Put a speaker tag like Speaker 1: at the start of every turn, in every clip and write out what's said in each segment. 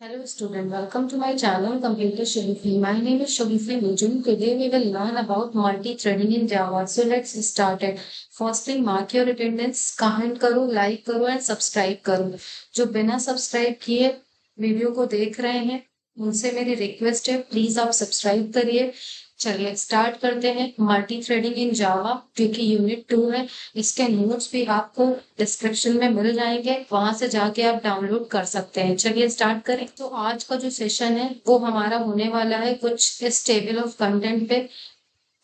Speaker 1: Hello student, welcome to my channel Computer Sharifi. My name is Sharifi Nujum. Today we will learn about multi-threading in Java. So let's start it. Firstly, mark your attendance, comment करो, like करो and subscribe करो. जो बिना subscribe किए video को देख रहे हैं उनसे मेरी रिक्वेस्ट है, प्लीज आप सब्सक्राइब करिए। चलिए स्टार्ट करते हैं। मल्टी थ्रेडिंग इन जावा जो कि यूनिट 2 है। इसके नोट्स भी आपको डिस्क्रिप्शन में मिल जाएंगे, वहां से जाके आप डाउनलोड कर सकते हैं। चलिए स्टार्ट करें। तो आज का जो सेशन है वो हमारा होने वाला है कुछ इस टेबल ऑफ कंटेंट पे।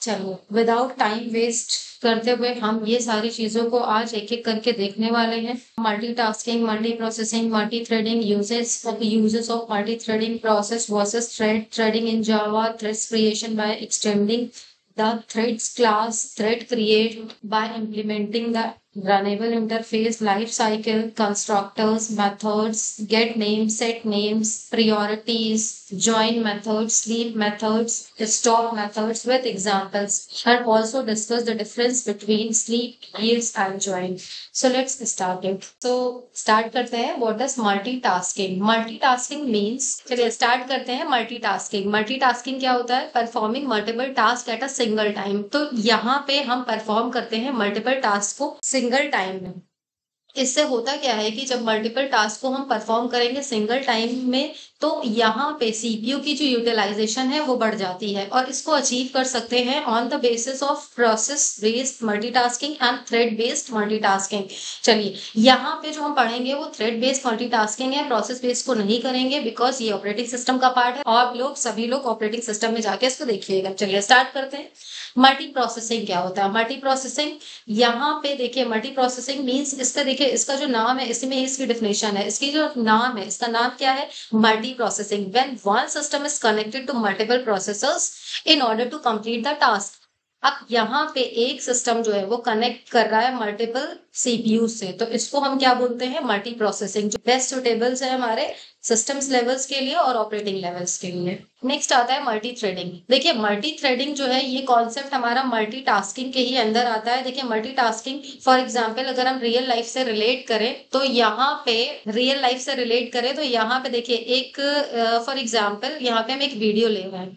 Speaker 1: चलो विदाउट टाइम वेस्ट करते हुए हम ये सारी चीजों को आज एक एक करके देखने वाले हैं। Multitasking, multi processing, multi threading, uses of multi threading process versus threading in Java, threads creation by extending the threads class, thread create by implementing the runnable interface, life cycle, constructors, methods, get names, set names, priorities, join methods, sleep methods, stop methods with examples, and also discuss the difference between sleep, leaves and join. So let's start it. So start करते हैं. What does multitasking? Multitasking means, चलिए start करते हैं. Multitasking क्या होता है? Performing multiple tasks at a single time. तो यहाँ पे हम परफॉर्म करते हैं मल्टीपल टास्क को सिंगल टाइम में। इससे होता क्या है कि जब मल्टीपल टास्क को हम परफॉर्म करेंगे सिंगल टाइम में तो यहाँ पे सीपीयू की जो यूटिलाइजेशन है वो बढ़ जाती है, और इसको अचीव कर सकते हैं on the basis of process based multitasking and thread based multitasking. चलिए यहाँ पे जो हम पढ़ेंगे वो थ्रेड बेस्ड मल्टीटास्किंग है, प्रोसेस बेस्ड को नहीं करेंगे बिकॉज ये ऑपरेटिंग सिस्टम का पार्ट है और लोग सभी लोग ऑपरेटिंग सिस्टम में जाके इसको देखिएगा। चलिए स्टार्ट करते हैं। मल्टी प्रोसेसिंग क्या होता है? मल्टी प्रोसेसिंग यहाँ पे देखिए, मल्टी प्रोसेसिंग मीन्स इसका देखिए इसका जो नाम है इसमें इसकी डेफिनेशन है, इसकी जो नाम है इसका नाम क्या है? Multi processing. When one system is connected to multiple processors in order to complete the task. अब यहाँ पे एक सिस्टम जो है वो कनेक्ट कर रहा है मल्टीपल सीपीयू से, तो इसको हम क्या बोलते हैं? मल्टी प्रोसेसिंग, जो बेस्ट सुटेबल्स है हमारे सिस्टम्स लेवल्स के लिए और ऑपरेटिंग लेवल्स के लिए। नेक्स्ट आता है मल्टी थ्रेडिंग। देखिए मल्टी थ्रेडिंग जो है ये कॉन्सेप्ट हमारा मल्टीटास्किंग के ही अंदर आता है। देखिए मल्टीटास्किंग फॉर एग्जांपल अगर हम रियल लाइफ से रिलेट करें तो यहाँ पे देखिए एक फॉर एग्जांपल यहाँ पे हम एक वीडियो ले रहे हैं,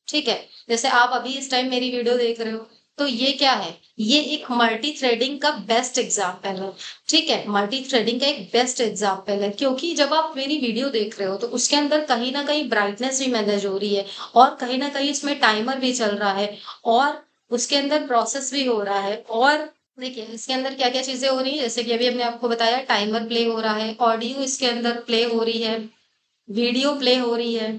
Speaker 1: ठीक है? जैसे आप अभी इस टाइम मेरी वीडियो देख रहे हो, तो ये क्या है? ये एक मल्टी थ्रेडिंग का बेस्ट एग्जाम्पल है, ठीक है? मल्टी थ्रेडिंग का एक बेस्ट एग्जाम्पल है क्योंकि जब आप मेरी वीडियो देख रहे हो तो उसके अंदर कहीं ना कहीं ब्राइटनेस भी मैनेज हो रही है और कहीं ना कहीं इसमें टाइमर भी चल रहा है और उसके अंदर प्रोसेस भी हो रहा है। और देखिए इसके अंदर क्या क्या चीजें हो रही है, जैसे कि अभी हमने आपको बताया टाइमर प्ले हो रहा है, ऑडियो इसके अंदर प्ले हो रही है, वीडियो प्ले हो रही है।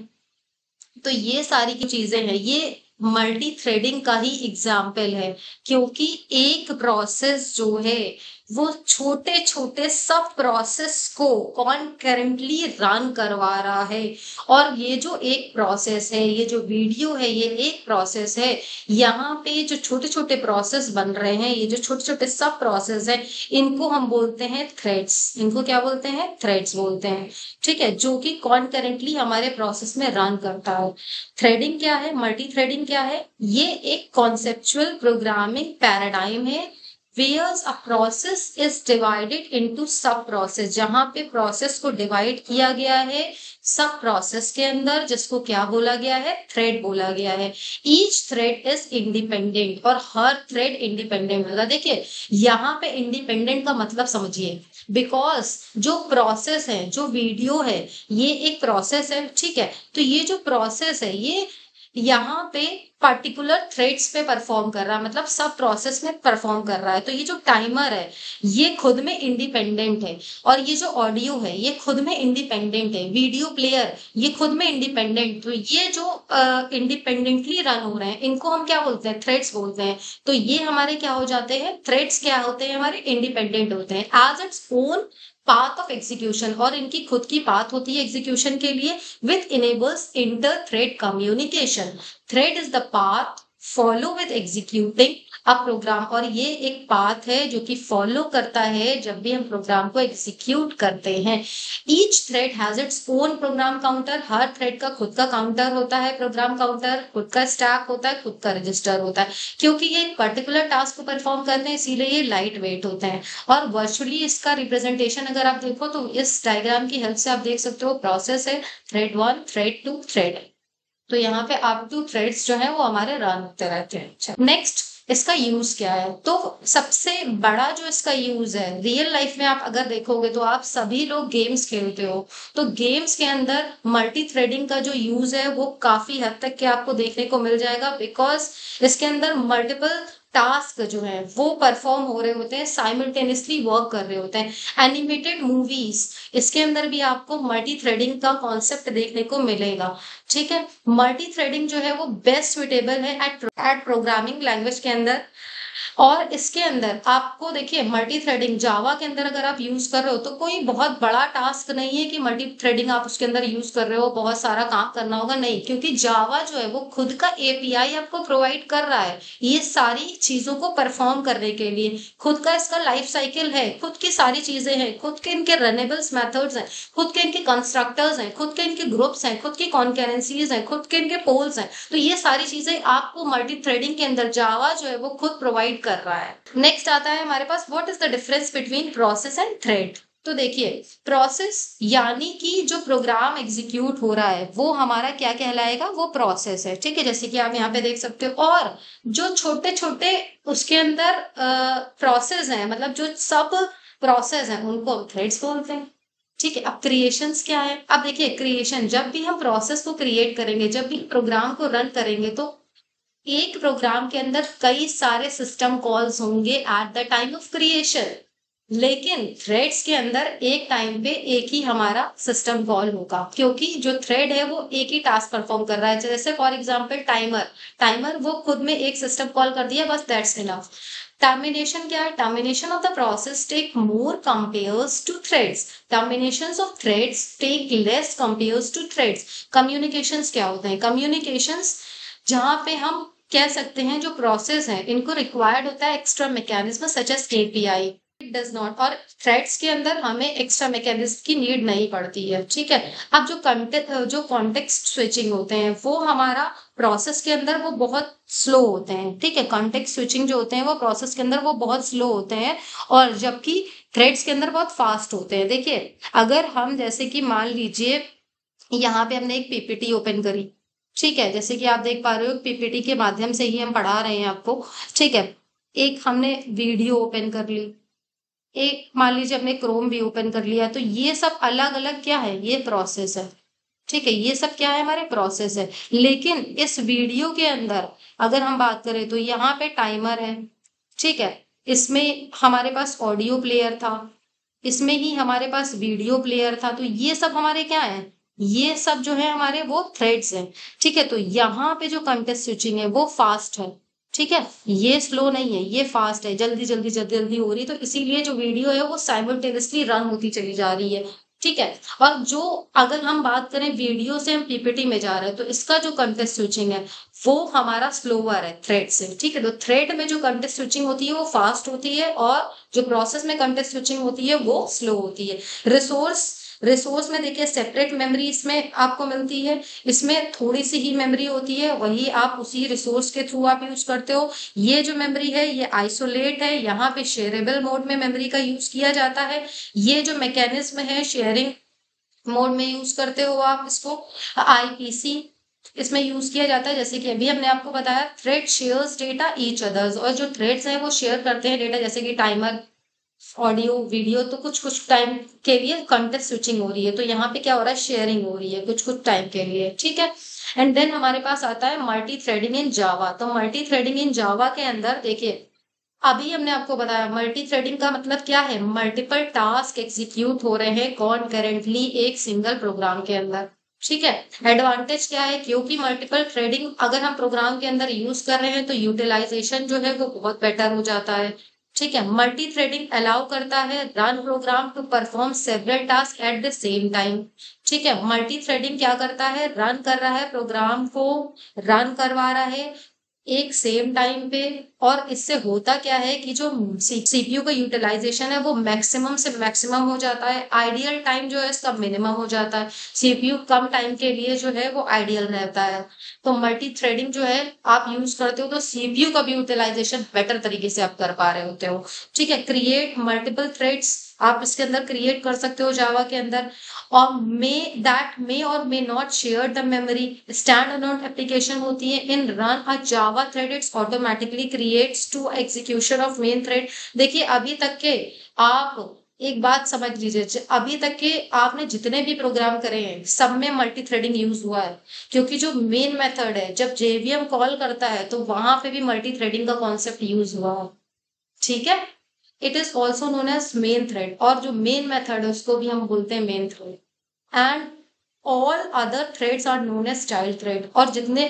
Speaker 1: तो ये सारी की चीजें हैं, ये मल्टी थ्रेडिंग का ही एग्जाम्पल है क्योंकि एक प्रोसेस जो है वो छोटे छोटे सब प्रोसेस को कॉन्करेंटली रन करवा रहा है। और ये जो एक प्रोसेस है, ये जो वीडियो है, ये एक प्रोसेस है। यहाँ पे जो छोटे छोटे प्रोसेस बन रहे हैं, ये जो छोटे छोटे सब प्रोसेस है, इनको हम बोलते हैं थ्रेड्स। इनको क्या बोलते हैं? थ्रेड्स बोलते हैं, ठीक है? जो कि कॉन्करेंटली हमारे प्रोसेस में रन करता है। थ्रेडिंग क्या है? मल्टी थ्रेडिंग क्या है? ये एक कॉन्सेप्चुअल प्रोग्रामिंग पैराडाइम है whereas a process is divided into sub process, जहां पे प्रोसेस को डिवाइड किया गया है सब प्रोसेस के अंदर, जिसको क्या बोला गया है? थ्रेड बोला गया है। ईच थ्रेड इज इंडिपेंडेंट और हर थ्रेड इंडिपेंडेंट होगा। देखिए यहाँ पे इंडिपेंडेंट का मतलब समझिए, बिकॉज जो प्रोसेस है, जो वीडियो है, ये एक प्रोसेस है, ठीक है? तो ये जो प्रोसेस है ये यहाँ पे पर्टिकुलर थ्रेड्स पे परफॉर्म कर रहा है, मतलब सब प्रोसेस में परफॉर्म कर रहा है। तो ये जो टाइमर है ये खुद में इंडिपेंडेंट है, और ये जो ऑडियो है ये खुद में इंडिपेंडेंट है, वीडियो प्लेयर ये खुद में इंडिपेंडेंट। तो ये जो इंडिपेंडेंटली रन हो रहे हैं इनको हम क्या बोलते हैं? थ्रेड्स बोलते हैं। तो ये हमारे क्या हो जाते हैं? थ्रेड्स क्या होते हैं? हमारे इंडिपेंडेंट होते हैं as its own path of execution, और इनकी खुद की पाथ होती है एग्जीक्यूशन के लिए, with enables inter thread communication. Thread is the path follow with executing अब प्रोग्राम, और ये एक पाथ है जो कि फॉलो करता है जब भी हम प्रोग्राम को एग्जीक्यूट करते हैं। Each thread has its own program counter, her thread का खुद का काउंटर होता है, प्रोग्राम काउंटर, खुद का स्टैक होता है, खुद का रजिस्टर होता है। क्योंकि ये एक पर्टिकुलर टास्क को परफॉर्म करते हैं इसीलिए ये लाइट वेट होते हैं। और वर्चुअली इसका रिप्रेजेंटेशन अगर आप देखो तो इस डायग्राम की हेल्प से आप देख सकते हो, प्रोसेस है थ्रेड 1, थ्रेड 2, थ्रेड। तो यहाँ पे अप टू थ्रेड्स जो है वो हमारे रन होते रहते हैं। अच्छा, नेक्स्ट इसका यूज क्या है? तो सबसे बड़ा जो इसका यूज है, रियल लाइफ में आप अगर देखोगे तो आप सभी लोग गेम्स खेलते हो, तो गेम्स के अंदर मल्टी थ्रेडिंग का जो यूज है वो काफी हद तक के आपको देखने को मिल जाएगा, बिकॉज इसके अंदर मल्टीपल टास्क जो है वो परफॉर्म हो रहे होते हैं, साइमल्टेनियसली वर्क कर रहे होते हैं। एनिमेटेड मूवीज, इसके अंदर भी आपको मल्टी थ्रेडिंग का कॉन्सेप्ट देखने को मिलेगा। ठीक है, मल्टी थ्रेडिंग जो है वो बेस्ट सुटेबल है एट प्रोग्रामिंग लैंग्वेज के अंदर। और इसके अंदर आपको देखिए मल्टी थ्रेडिंग जावा के अंदर अगर आप यूज कर रहे हो तो कोई बहुत बड़ा टास्क नहीं है कि मल्टी थ्रेडिंग आप उसके अंदर यूज कर रहे हो, बहुत सारा काम करना होगा, नहीं, क्योंकि जावा जो है वो खुद का एपीआई आपको प्रोवाइड कर रहा है ये सारी चीजों को परफॉर्म करने के लिए। खुद का इसका लाइफ साइकिल है, खुद की सारी चीजें हैं, खुद के इनके रनेबल्स मेथड्स हैं, खुद के इनके कंस्ट्रक्टर्स हैं, खुद के इनके ग्रुप्स हैं, खुद की कॉन्करेंसीज हैं, खुद के इनके पोल्स हैं। तो ये सारी चीजें आपको मल्टी थ्रेडिंग के अंदर जावा जो है वो खुद प्रोवाइड कर रहा है। नेक्स्ट आता है हमारे पास, what is the difference between process and thread. तो देखिए प्रोसेस यानी कि जो प्रोग्राम एग्जीक्यूट हो रहा है वो हमारा क्या कहलाएगा, वो प्रोसेस है। ठीक है, जैसे कि आप यहाँ पे देख सकते हो। और जो छोटे छोटे उसके अंदर प्रोसेस हैं, मतलब जो सब प्रोसेस हैं उनको हम थ्रेड्स बोलते हैं। ठीक है, अब क्रिएशंस क्या है? अब देखिए क्रिएशन, जब भी हम प्रोसेस को क्रिएट करेंगे, जब भी प्रोग्राम को रन करेंगे, तो एक प्रोग्राम के अंदर कई सारे सिस्टम कॉल्स होंगे at the time of creation, लेकिन थ्रेड्स के अंदर एक टाइम पे एक ही हमारा सिस्टम कॉल होगा, क्योंकि जो थ्रेड है वो एक ही टास्क परफॉर्म कर रहा है। जैसे फॉर एग्जांपल टाइमर, टाइमर वो खुद में एक सिस्टम कॉल कर दिया, बस दैट्स इनफ। टर्मिनेशन क्या है? Termination of the process take more compares to threads, terminations of threads take less compares to threads. Communications क्या होते हैं? कम्युनिकेशंस जहां पे हम कह सकते हैं जो प्रोसेस है इनको रिक्वायर्ड होता है extra mechanism such as API, it does not. और थ्रेड्स के अंदर हमें एक्स्ट्रा मैकेनिज्म की नीड नहीं पड़ती है। ठीक है, अब जो कॉन्टेक्स्ट स्विचिंग होते हैं वो हमारा प्रोसेस के अंदर वो बहुत स्लो होते हैं। ठीक है, कॉन्टेक्स्ट स्विचिंग जो होते हैं वो प्रोसेस के अंदर वो बहुत स्लो होते हैं, और जबकि थ्रेड्स के अंदर बहुत फास्ट होते हैं। देखिए अगर हम जैसे कि मान लीजिए यहाँ पे हमने एक पीपीटी ओपन करी, ठीक है, जैसे कि आप देख पा रहे हो पीपीटी के माध्यम से ही हम पढ़ा रहे हैं आपको। ठीक है, एक हमने वीडियो ओपन कर ली, एक मान लीजिए हमने क्रोम भी ओपन कर लिया, तो ये सब अलग अलग क्या है, ये प्रोसेस है। ठीक है, ये सब क्या है, हमारे प्रोसेस है। लेकिन इस वीडियो के अंदर अगर हम बात करें तो यहाँ पे टाइमर है। ठीक है, इसमें हमारे पास ऑडियो प्लेयर था, इसमें ही हमारे पास वीडियो प्लेयर था, तो ये सब हमारे क्या है, ये सब जो है हमारे वो थ्रेड्स हैं। ठीक है, तो यहाँ पे जो कंटेक्स्ट स्विचिंग है वो फास्ट है। ठीक है, ये स्लो नहीं है, ये फास्ट है, जल्दी जल्दी जल्दी जल्दी हो रही, तो इसीलिए जो वीडियो है वो साइमल्टेनियसली रन होती चली जा रही है। ठीक है, और जो अगर हम बात करें वीडियो से हम पीपीटी में जा रहे हैं तो इसका जो कंटेक्स्ट स्विचिंग है वो हमारा स्लोअर है थ्रेड से। ठीक है, तो थ्रेड में जो कंटेक्स्ट स्विचिंग होती है वो फास्ट होती है, और जो प्रोसेस में कंटेक्स्ट स्विचिंग होती है वो स्लो होती है। रिसोर्स, रिसोर्स में देखिए सेपरेट मेमोरी इसमें आपको मिलती है, इसमें थोड़ी सी ही मेमोरी होती है, वही आप उसी रिसोर्स के थ्रू आप यूज करते हो। ये जो मेमोरी है ये आइसोलेट है, यहाँ पे शेयरेबल मोड में मेमोरी का यूज किया जाता है। ये जो मैकेनिज्म है शेयरिंग मोड में यूज करते हो आप इसको, आईपीसी इसमें यूज किया जाता है। जैसे कि अभी हमने आपको बताया thread shares data each others, और जो थ्रेड्स हैं वो शेयर करते हैं डेटा, जैसे कि टाइमर, ऑडियो, वीडियो, तो कुछ कुछ टाइम के लिए कंटेक्स्ट स्विचिंग हो रही है, तो यहाँ पे क्या हो रहा है, शेयरिंग हो रही है कुछ कुछ टाइम के लिए। ठीक है, एंड देन हमारे पास आता है मल्टी थ्रेडिंग इन जावा। तो मल्टी थ्रेडिंग इन जावा के अंदर देखिए अभी हमने आपको बताया मल्टी थ्रेडिंग का मतलब क्या है, मल्टीपल टास्क एग्जीक्यूट हो रहे हैं कॉन्करेंटली एक सिंगल प्रोग्राम के अंदर। ठीक है, एडवांटेज क्या है, क्योंकि मल्टीपल थ्रेडिंग अगर हम प्रोग्राम के अंदर यूज कर रहे हैं तो यूटिलाइजेशन जो है वो बहुत बेटर हो जाता है। ठीक है, मल्टी थ्रेडिंग अलाउ करता है run program to perform several task at the same time. ठीक है, मल्टी थ्रेडिंग क्या करता है, रन कर रहा है प्रोग्राम को, रन करवा रहा है एक सेम टाइम पे। और इससे होता क्या है कि जो सीपीयू का यूटिलाइजेशन है वो मैक्सिमम से मैक्सिमम हो जाता है, आइडियल टाइम जो है इसका मिनिमम हो जाता है। सीपीयू कम टाइम के लिए जो है वो आइडियल रहता है। तो मल्टी थ्रेडिंग जो है आप यूज करते हो तो सीपीयू का भी यूटिलाइजेशन बेटर तरीके से आप कर पा रहे होते हो। ठीक है, क्रिएट मल्टीपल थ्रेड्स आप इसके अंदर क्रिएट कर सकते हो जावा के अंदर। और मे और may not share the memory. Stand alone application होती है in run a Java thread it's automatically creates to execution of main thread. देखिए अभी तक के आप एक बात समझ लीजिए, अभी तक के आपने जितने भी प्रोग्राम करे हैं सब में मल्टी थ्रेडिंग यूज हुआ है। क्योंकि जो मेन मेथड है जब जेवीएम कॉल करता है तो वहां पे भी मल्टी थ्रेडिंग का कॉन्सेप्ट यूज हुआ है। ठीक है, it is also known as main thread, और जो मेन मेथड है उसको भी हम बोलते हैं main thread. And all other threads are known as child thread, और जितने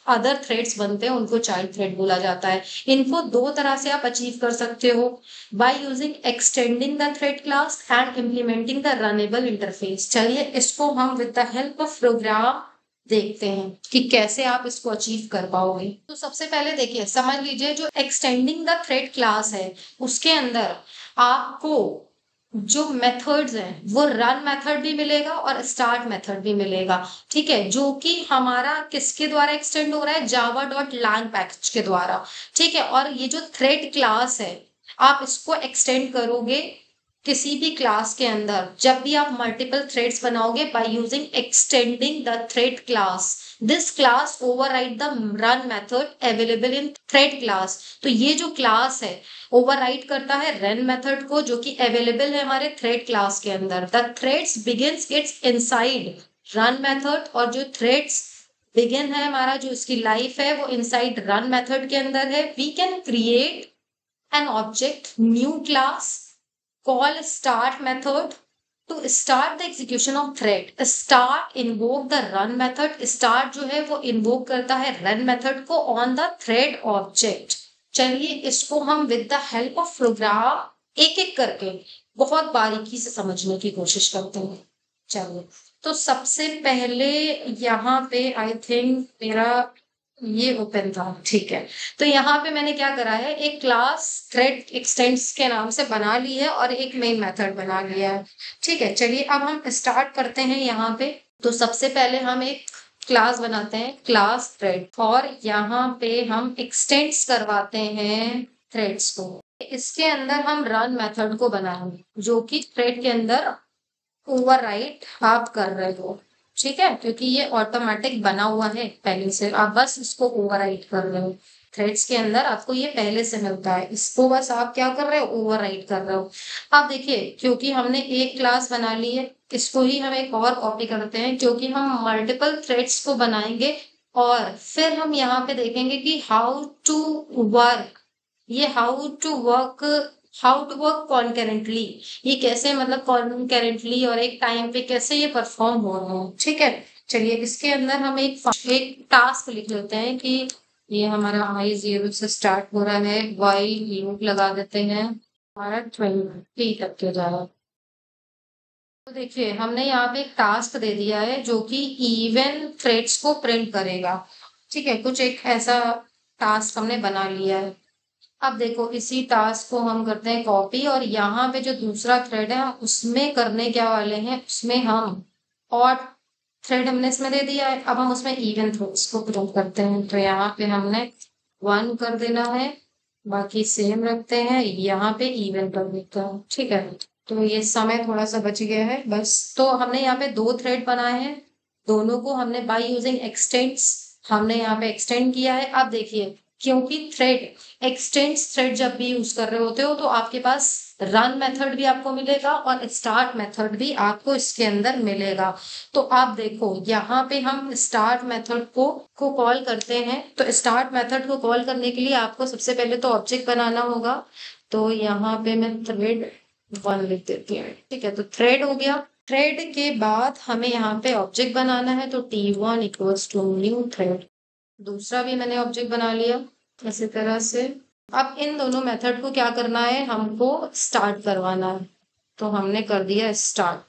Speaker 1: अदर थ्रेड्स बनते हैं उनको चाइल्ड थ्रेड बोला जाता है। इनको दो तरह से आप अचीव कर सकते हो, by using extending the thread class and implementing the runnable interface. चलिए इसको हम with the help of program देखते हैं कि कैसे आप इसको अचीव कर पाओगे। तो सबसे पहले देखिए समझ लीजिए जो एक्सटेंडिंग द थ्रेड क्लास है उसके अंदर आपको जो मेथड्स हैं वो रन मेथड भी मिलेगा और स्टार्ट मेथड भी मिलेगा। ठीक है, जो कि हमारा किसके द्वारा एक्सटेंड हो रहा है, जावा डॉट लैंग पैकेज के द्वारा। ठीक है, और ये जो थ्रेड क्लास है आप इसको एक्सटेंड करोगे किसी भी क्लास के अंदर जब भी आप मल्टीपल थ्रेड्स बनाओगे by using extending the thread class. This class override the run method available in thread class. तो ये जो क्लास है ओवरराइड करता है रन मेथड को जो कि अवेलेबल है हमारे थ्रेड क्लास के अंदर। The threads begins it's inside run method, और जो थ्रेड्स बिगिन है हमारा जो इसकी लाइफ है वो इनसाइड रन मेथड के अंदर है। We can create an object new class call start method to start the execution of thread। start invoke the run method। start जो है वो invoke करता है run method को on the thread object। चलिए इसको हम with the help of program एक एक करके बहुत बारीकी से समझने की कोशिश करते हैं। चलिए, तो सबसे पहले यहाँ पे आई थिंक मेरा ये ओपन था। ठीक है, तो यहाँ पे मैंने क्या करा है, एक क्लास थ्रेड एक्सटेंड्स के नाम से बना ली है और एक मेन मेथड बना लिया है। ठीक है, चलिए अब हम स्टार्ट करते हैं यहाँ पे। तो सबसे पहले हम एक क्लास बनाते हैं क्लास थ्रेड, और यहाँ पे हम एक्सटेंड्स करवाते हैं थ्रेड्स को। इसके अंदर हम रन मेथड को बनाएंगे जो कि थ्रेड के अंदर ओवरराइट आप कर रहे हो। ठीक है, क्योंकि ये ऑटोमेटिक बना हुआ है पहले से, आप बस इसको ओवरराइट कर रहे हो। थ्रेड्स के अंदर आपको ये पहले से मिलता है, इसको बस आप क्या कर रहे हो, ओवरराइट कर रहे हो। अब देखिए क्योंकि हमने एक क्लास बना ली है इसको ही हम एक और कॉपी करते हैं क्योंकि हम मल्टीपल थ्रेड्स को बनाएंगे। और फिर हम यहाँ पे देखेंगे कि हाउ टू वर्क, ये हाउ टू वर्क कॉन्करेंटली, ये कैसे मतलब कॉन्करेंटली और एक टाइम पे कैसे ये परफॉर्म हो रहा है। ठीक है, चलिए इसके अंदर हम एक टास्क लिख लेते हैं कि ये हमारा i0 से स्टार्ट हो रहा है, वाइल लूप लगा देते हैं हमारा 20 तक के जा रहा है। तो देखिए हमने यहाँ पे एक टास्क दे दिया है जो कि इवन थ्रेड्स को प्रिंट करेगा। ठीक है, कुछ एक ऐसा टास्क हमने बना लिया है। अब देखो इसी टास्क को हम करते हैं कॉपी, और यहाँ पे जो दूसरा थ्रेड है हम उसमें करने क्या वाले हैं, उसमें हम और थ्रेड हमने इसमें दे दिया है, अब हम उसमें इवन थ्रेड्स को प्रिंट करते हैं। तो यहाँ पे हमने 1 कर देना है, बाकी सेम रखते हैं, यहाँ पे इवन कर देता है। ठीक है, तो ये समय थोड़ा सा बच गया है बस। तो हमने यहाँ पे 2 थ्रेड बनाए हैं, दोनों को हमने बाय यूजिंग एक्सटेंड्स हमने यहाँ पे एक्सटेंड किया है। अब देखिए क्योंकि एक्सटेंड्स थ्रेड जब भी यूज कर रहे होते हो तो आपके पास रन मेथड भी आपको मिलेगा और स्टार्ट मेथड भी आपको इसके अंदर मिलेगा। तो आप देखो यहाँ पे हम स्टार्ट मेथड को कॉल करते हैं। तो स्टार्ट मेथड को कॉल करने के लिए आपको सबसे पहले तो ऑब्जेक्ट बनाना होगा। तो यहाँ पे मैं थ्रेड 1 लिख देती हूँ। ठीक है, तो थ्रेड हो गया। थ्रेड के बाद हमें यहाँ पे ऑब्जेक्ट बनाना है, तो t1 equals to new thread. दूसरा भी मैंने ऑब्जेक्ट बना लिया इसी तरह से। अब इन दोनों मेथड को क्या करना है, हमको स्टार्ट करवाना है। तो हमने कर दिया स्टार्ट,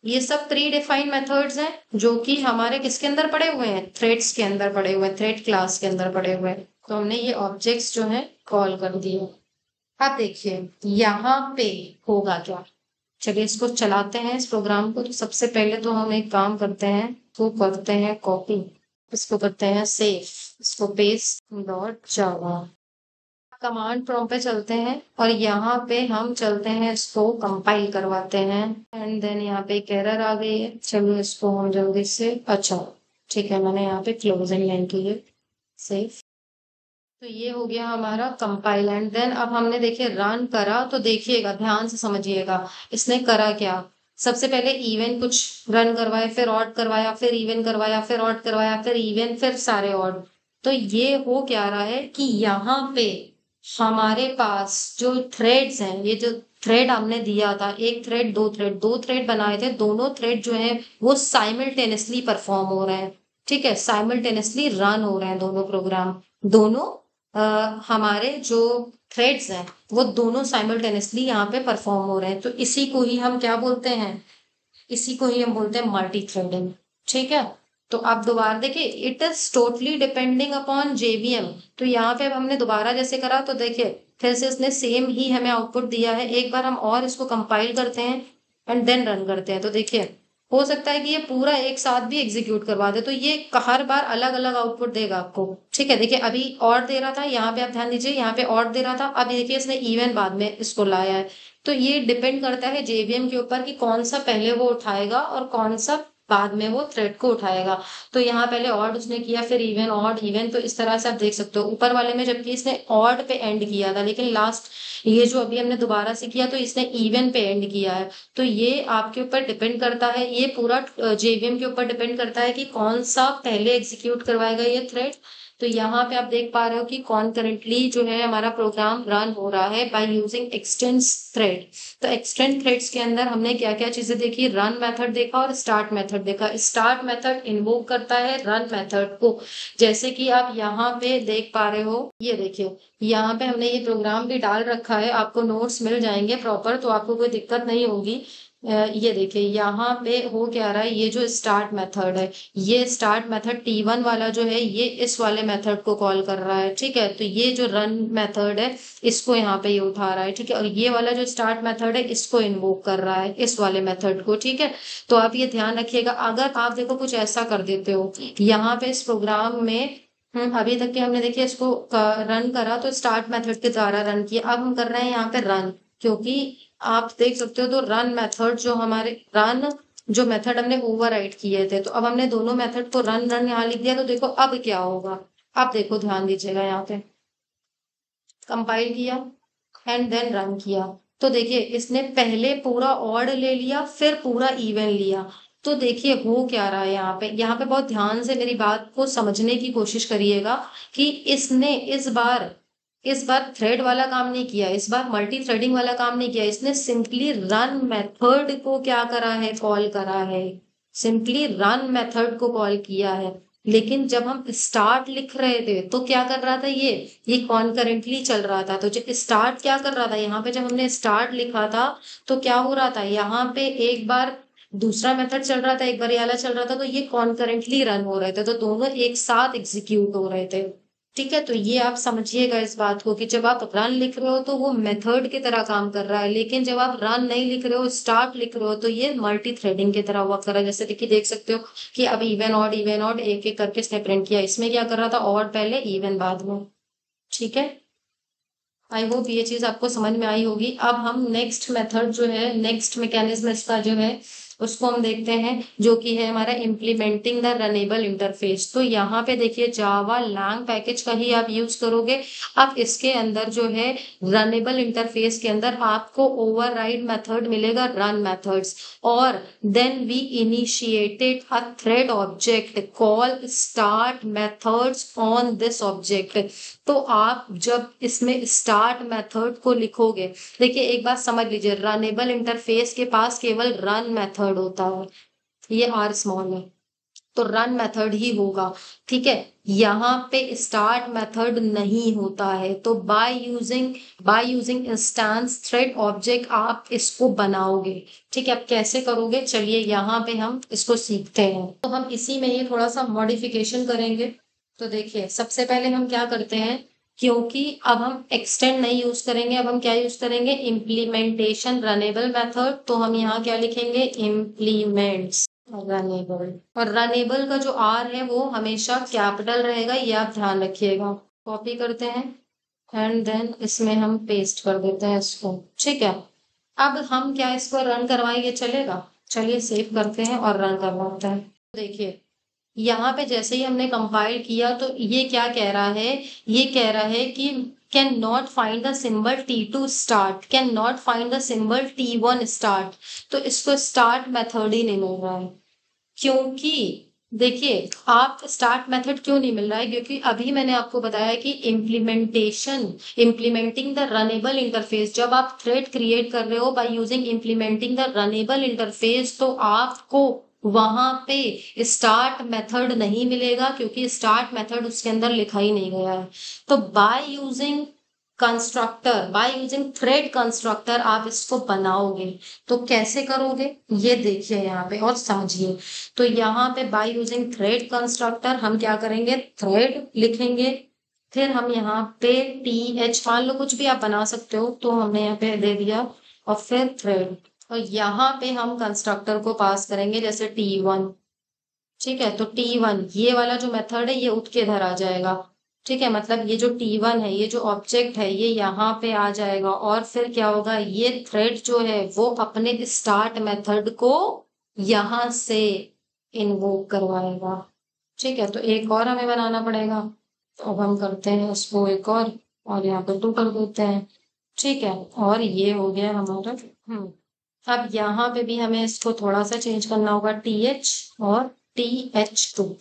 Speaker 1: ये सब प्री डिफाइंड मेथड्स हैं जो कि हमारे किसके अंदर पड़े हुए हैं, थ्रेड्स के अंदर पड़े हुए हैं, थ्रेड क्लास के अंदर पड़े हुए हैं। तो हमने ये ऑब्जेक्ट्स जो है कॉल कर दिए। अब देखिए यहाँ पे होगा क्या। चलिए इसको चलाते हैं इस प्रोग्राम को। तो सबसे पहले तो हम एक काम करते हैं, तो करते हैं कॉपी, इसको करते हैं सेव, इसको पेस्ट डॉट जावा, कमांड प्रॉम्प्ट पे चलते हैं और यहाँ पे हम चलते हैं, इसको कंपाइल करवाते हैं। एंड देन यहाँ पे एक एरर आ गई है। चलो इसको हम जल्दी से, अच्छा ठीक है, मैंने यहाँ पे क्लोजिंग लाइन की है, सेव। तो ये हो गया हमारा कंपाइल। एंड देन अब हमने देखिए रन करा, तो देखिएगा ध्यान से समझिएगा इसने करा क्या। सबसे पहले इवन कुछ रन करवाए, फिर ऑड करवाया, फिर इवन करवाया, फिर ऑड करवाया, फिर इवन, फिर सारे ऑड। तो ये हो क्या रहा है कि यहाँ पे हमारे पास जो थ्रेड्स हैं, ये जो थ्रेड हमने दिया था, एक थ्रेड, दो थ्रेड बनाए थे, दोनों थ्रेड जो है वो साइमल्टेनियसली परफॉर्म हो रहे हैं। ठीक है, साइमल्टेनियसली रन हो रहे हैं दोनों प्रोग्राम। दोनों हमारे जो थ्रेड्स हैं वो दोनों साइमल्टेनियसली यहाँ पे परफॉर्म हो रहे हैं। तो इसी को ही हम क्या बोलते हैं, इसी को ही हम बोलते हैं मल्टी थ्रेडिंग। ठीक है, तो आप दोबारा देखिए, it is totally depending upon JVM. तो यहाँ पे अब हमने दोबारा जैसे करा, तो देखिए फिर से इसने सेम ही हमें आउटपुट दिया है। एक बार हम और इसको कंपाइल करते हैं एंड देन रन करते हैं। तो देखिए हो सकता है कि ये पूरा एक साथ भी एग्जीक्यूट करवा दे, तो ये हर बार अलग अलग आउटपुट देगा आपको। ठीक है, देखिए अभी और दे रहा था, यहाँ पे आप ध्यान दीजिए, यहाँ पे और दे रहा था, अब देखिए इसने इवन बाद में इसको लाया है। तो ये डिपेंड करता है जेवीएम के ऊपर कि कौन सा पहले वो उठाएगा और कौन सा बाद में वो थ्रेड को उठाएगा। तो यहाँ पहले ऑड उसने किया, फिर इवन, ऑड, इवन। तो इस तरह से आप देख सकते हो ऊपर वाले में, जबकि इसने ऑड पे एंड किया था, लेकिन लास्ट ये जो अभी हमने दोबारा से किया तो इसने इवन पे एंड किया है। तो ये आपके ऊपर डिपेंड करता है, ये पूरा जेवीएम के ऊपर डिपेंड करता है कि कौन सा पहले एग्जीक्यूट करवाएगा ये थ्रेड। तो यहाँ पे आप देख पा रहे हो कि कॉन्करेंटली जो है हमारा प्रोग्राम रन हो रहा है बाय यूजिंग एक्सटेंस थ्रेड। तो एक्सटेंड थ्रेड्स के अंदर हमने क्या क्या चीजें देखी, रन मेथड देखा और स्टार्ट मेथड देखा। स्टार्ट मेथड इन्वोक करता है रन मेथड को, जैसे कि आप यहाँ पे देख पा रहे हो। ये देखिए यहाँ पे हमने ये प्रोग्राम भी डाल रखा है, आपको नोट्स मिल जाएंगे प्रॉपर, तो आपको कोई दिक्कत नहीं होगी। ये देखिए यहाँ पे हो क्या रहा है, ये जो स्टार्ट मेथड है, ये स्टार्ट मेथड T1 वाला जो है ये इस वाले मेथड को कॉल कर रहा है। ठीक है, तो ये जो रन मेथड है इसको यहाँ पे ये उठा रहा है। ठीक है, और ये वाला जो स्टार्ट मेथड है इसको इन्वोक कर रहा है, इस वाले मेथड को। ठीक है, तो आप ये ध्यान रखिएगा। अगर आप देखो कुछ ऐसा कर देते हो यहाँ पे इस प्रोग्राम में, अभी तक के हमने देखिए इसको रन करा तो स्टार्ट मेथड के द्वारा रन किया, अब हम कर रहे हैं यहाँ पे रन, क्योंकि आप देख सकते हो तो रन मेथड जो हमारे, रन जो मेथड हमने ओवरराइड किए थे, तो अब हमने दोनों मेथड को रन रन यहाँ लिख दिया। तो देखो अब क्या होगा, अब देखो ध्यान दीजिएगा, यहाँ पे कंपाइल किया एंड देन रन किया, तो देखिए इसने पहले पूरा ऑड ले लिया, फिर पूरा इवन लिया। तो देखिए हो क्या रहा है यहाँ पे, यहाँ पे बहुत ध्यान से मेरी बात को समझने की कोशिश करिएगा कि इसने इस बार थ्रेड वाला काम नहीं किया, इस बार मल्टी थ्रेडिंग वाला काम नहीं किया, इसने सिंपली रन मेथड को क्या करा है, कॉल करा है, सिंपली रन मेथड को कॉल किया है। लेकिन जब हम स्टार्ट लिख रहे थे तो क्या कर रहा था, ये कॉन्करेंटली चल रहा था। तो जब स्टार्ट क्या कर रहा था, यहाँ पे जब हमने स्टार्ट लिखा था तो क्या हो रहा था, यहाँ पे एक बार दूसरा मेथड चल रहा था, एक बार ये वाला चल रहा था, तो ये कॉन्करेंटली रन हो रहे थे, तो दोनों एक साथ एग्जीक्यूट हो रहे थे। ठीक है, तो ये आप समझिएगा इस बात को कि जब आप रन लिख रहे हो तो वो मेथड की तरह काम कर रहा है, लेकिन जब आप रन नहीं लिख रहे हो, स्टार्ट लिख रहे हो, तो ये मल्टी थ्रेडिंग की तरह वर्क कर रहा है। जैसे देखिए देख सकते हो कि अब इवन ऑड एक एक करके इसने प्रिंट किया, इसमें क्या कर रहा था, ऑड पहले इवन बाद में। ठीक है, आई होप ये चीज आपको समझ में आई होगी। अब हम नेक्स्ट मेथड जो है, नेक्स्ट मैकेनिज्म इसका जो है उसको हम देखते हैं, जो कि है हमारा इम्प्लीमेंटिंग द रनेबल इंटरफेस। तो यहाँ पे देखिए जावा लैंग पैकेज का ही आप यूज करोगे। अब इसके अंदर जो है रनेबल इंटरफेस के अंदर आपको ओवरराइड मेथड मिलेगा, रन मेथड्स, और then we initiated a thread object call start methods on this object. तो आप जब इसमें स्टार्ट मेथड को लिखोगे, देखिए एक बात समझ लीजिए, रनेबल इंटरफेस के पास केवल रन मेथड होता है, ये आर स्मॉल है। तो रन मेथड ही होगा। ठीक है, यहाँ पे स्टार्ट मेथड नहीं होता है। तो by using instance thread object आप इसको बनाओगे। ठीक है, अब कैसे करोगे, चलिए यहाँ पे हम इसको सीखते हैं। तो हम इसी में ही थोड़ा सा मॉडिफिकेशन करेंगे। तो देखिए, सबसे पहले हम क्या करते हैं, क्योंकि अब हम एक्सटेंड नहीं यूज करेंगे, अब हम क्या यूज करेंगे, इम्प्लीमेंटेशन रनेबल मेथड। तो हम यहाँ क्या लिखेंगे, इम्प्लीमेंट्स रनेबल। और रनेबल का जो आर है वो हमेशा कैपिटल रहेगा, ये आप ध्यान रखिएगा। कॉपी करते हैं एंड देन इसमें हम पेस्ट कर देते हैं इसको। ठीक है, अब हम क्या इसको रन करवाएंगे, चलेगा। चलिए सेव करते हैं और रन करवाते हैं। देखिए, यहाँ पे जैसे ही हमने कंपाइल किया तो ये क्या कह रहा है, ये कह रहा है कि can not find the symbol T2 start, can not find the symbol T1 start. तो इसको स्टार्ट मेथड ही नहीं मिल रहा है, क्योंकि देखिए, आप स्टार्ट मेथड क्यों नहीं मिल रहा है, क्योंकि अभी मैंने आपको बताया कि इम्प्लीमेंटिंग द रनेबल इंटरफेस, जब आप थ्रेड क्रिएट कर रहे हो by using implementing the runnable interface, तो आपको वहां पे स्टार्ट मेथड नहीं मिलेगा, क्योंकि स्टार्ट मेथड उसके अंदर लिखा ही नहीं गया है। तो बाय यूजिंग थ्रेड कंस्ट्रक्टर आप इसको बनाओगे। तो कैसे करोगे, ये देखिए यहाँ पे और समझिए। तो यहाँ पे बाय यूजिंग थ्रेड कंस्ट्रक्टर हम क्या करेंगे, थ्रेड लिखेंगे, फिर हम यहाँ पे TH, मान लो कुछ भी आप बना सकते हो, तो हमने यहाँ पे दे दिया, और फिर थ्रेड। और यहाँ पे हम कंस्ट्रक्टर को पास करेंगे जैसे T1। ठीक है, तो T1 ये वाला जो मेथड है ये उठ के इधर आ जाएगा। ठीक है, मतलब ये जो T1 है, ये जो ऑब्जेक्ट है, ये यहाँ पे आ जाएगा। और फिर क्या होगा, ये थ्रेड जो है वो अपने स्टार्ट मेथड को यहाँ से इन्वोक करवाएगा। ठीक है, तो एक और हमें बनाना पड़ेगा। तो अब हम करते हैं इसको एक और यहाँ पे 2 कर देते हैं। ठीक है, और ये हो गया हमारा। अब यहाँ पे भी हमें इसको थोड़ा सा चेंज करना होगा, TH और TH2।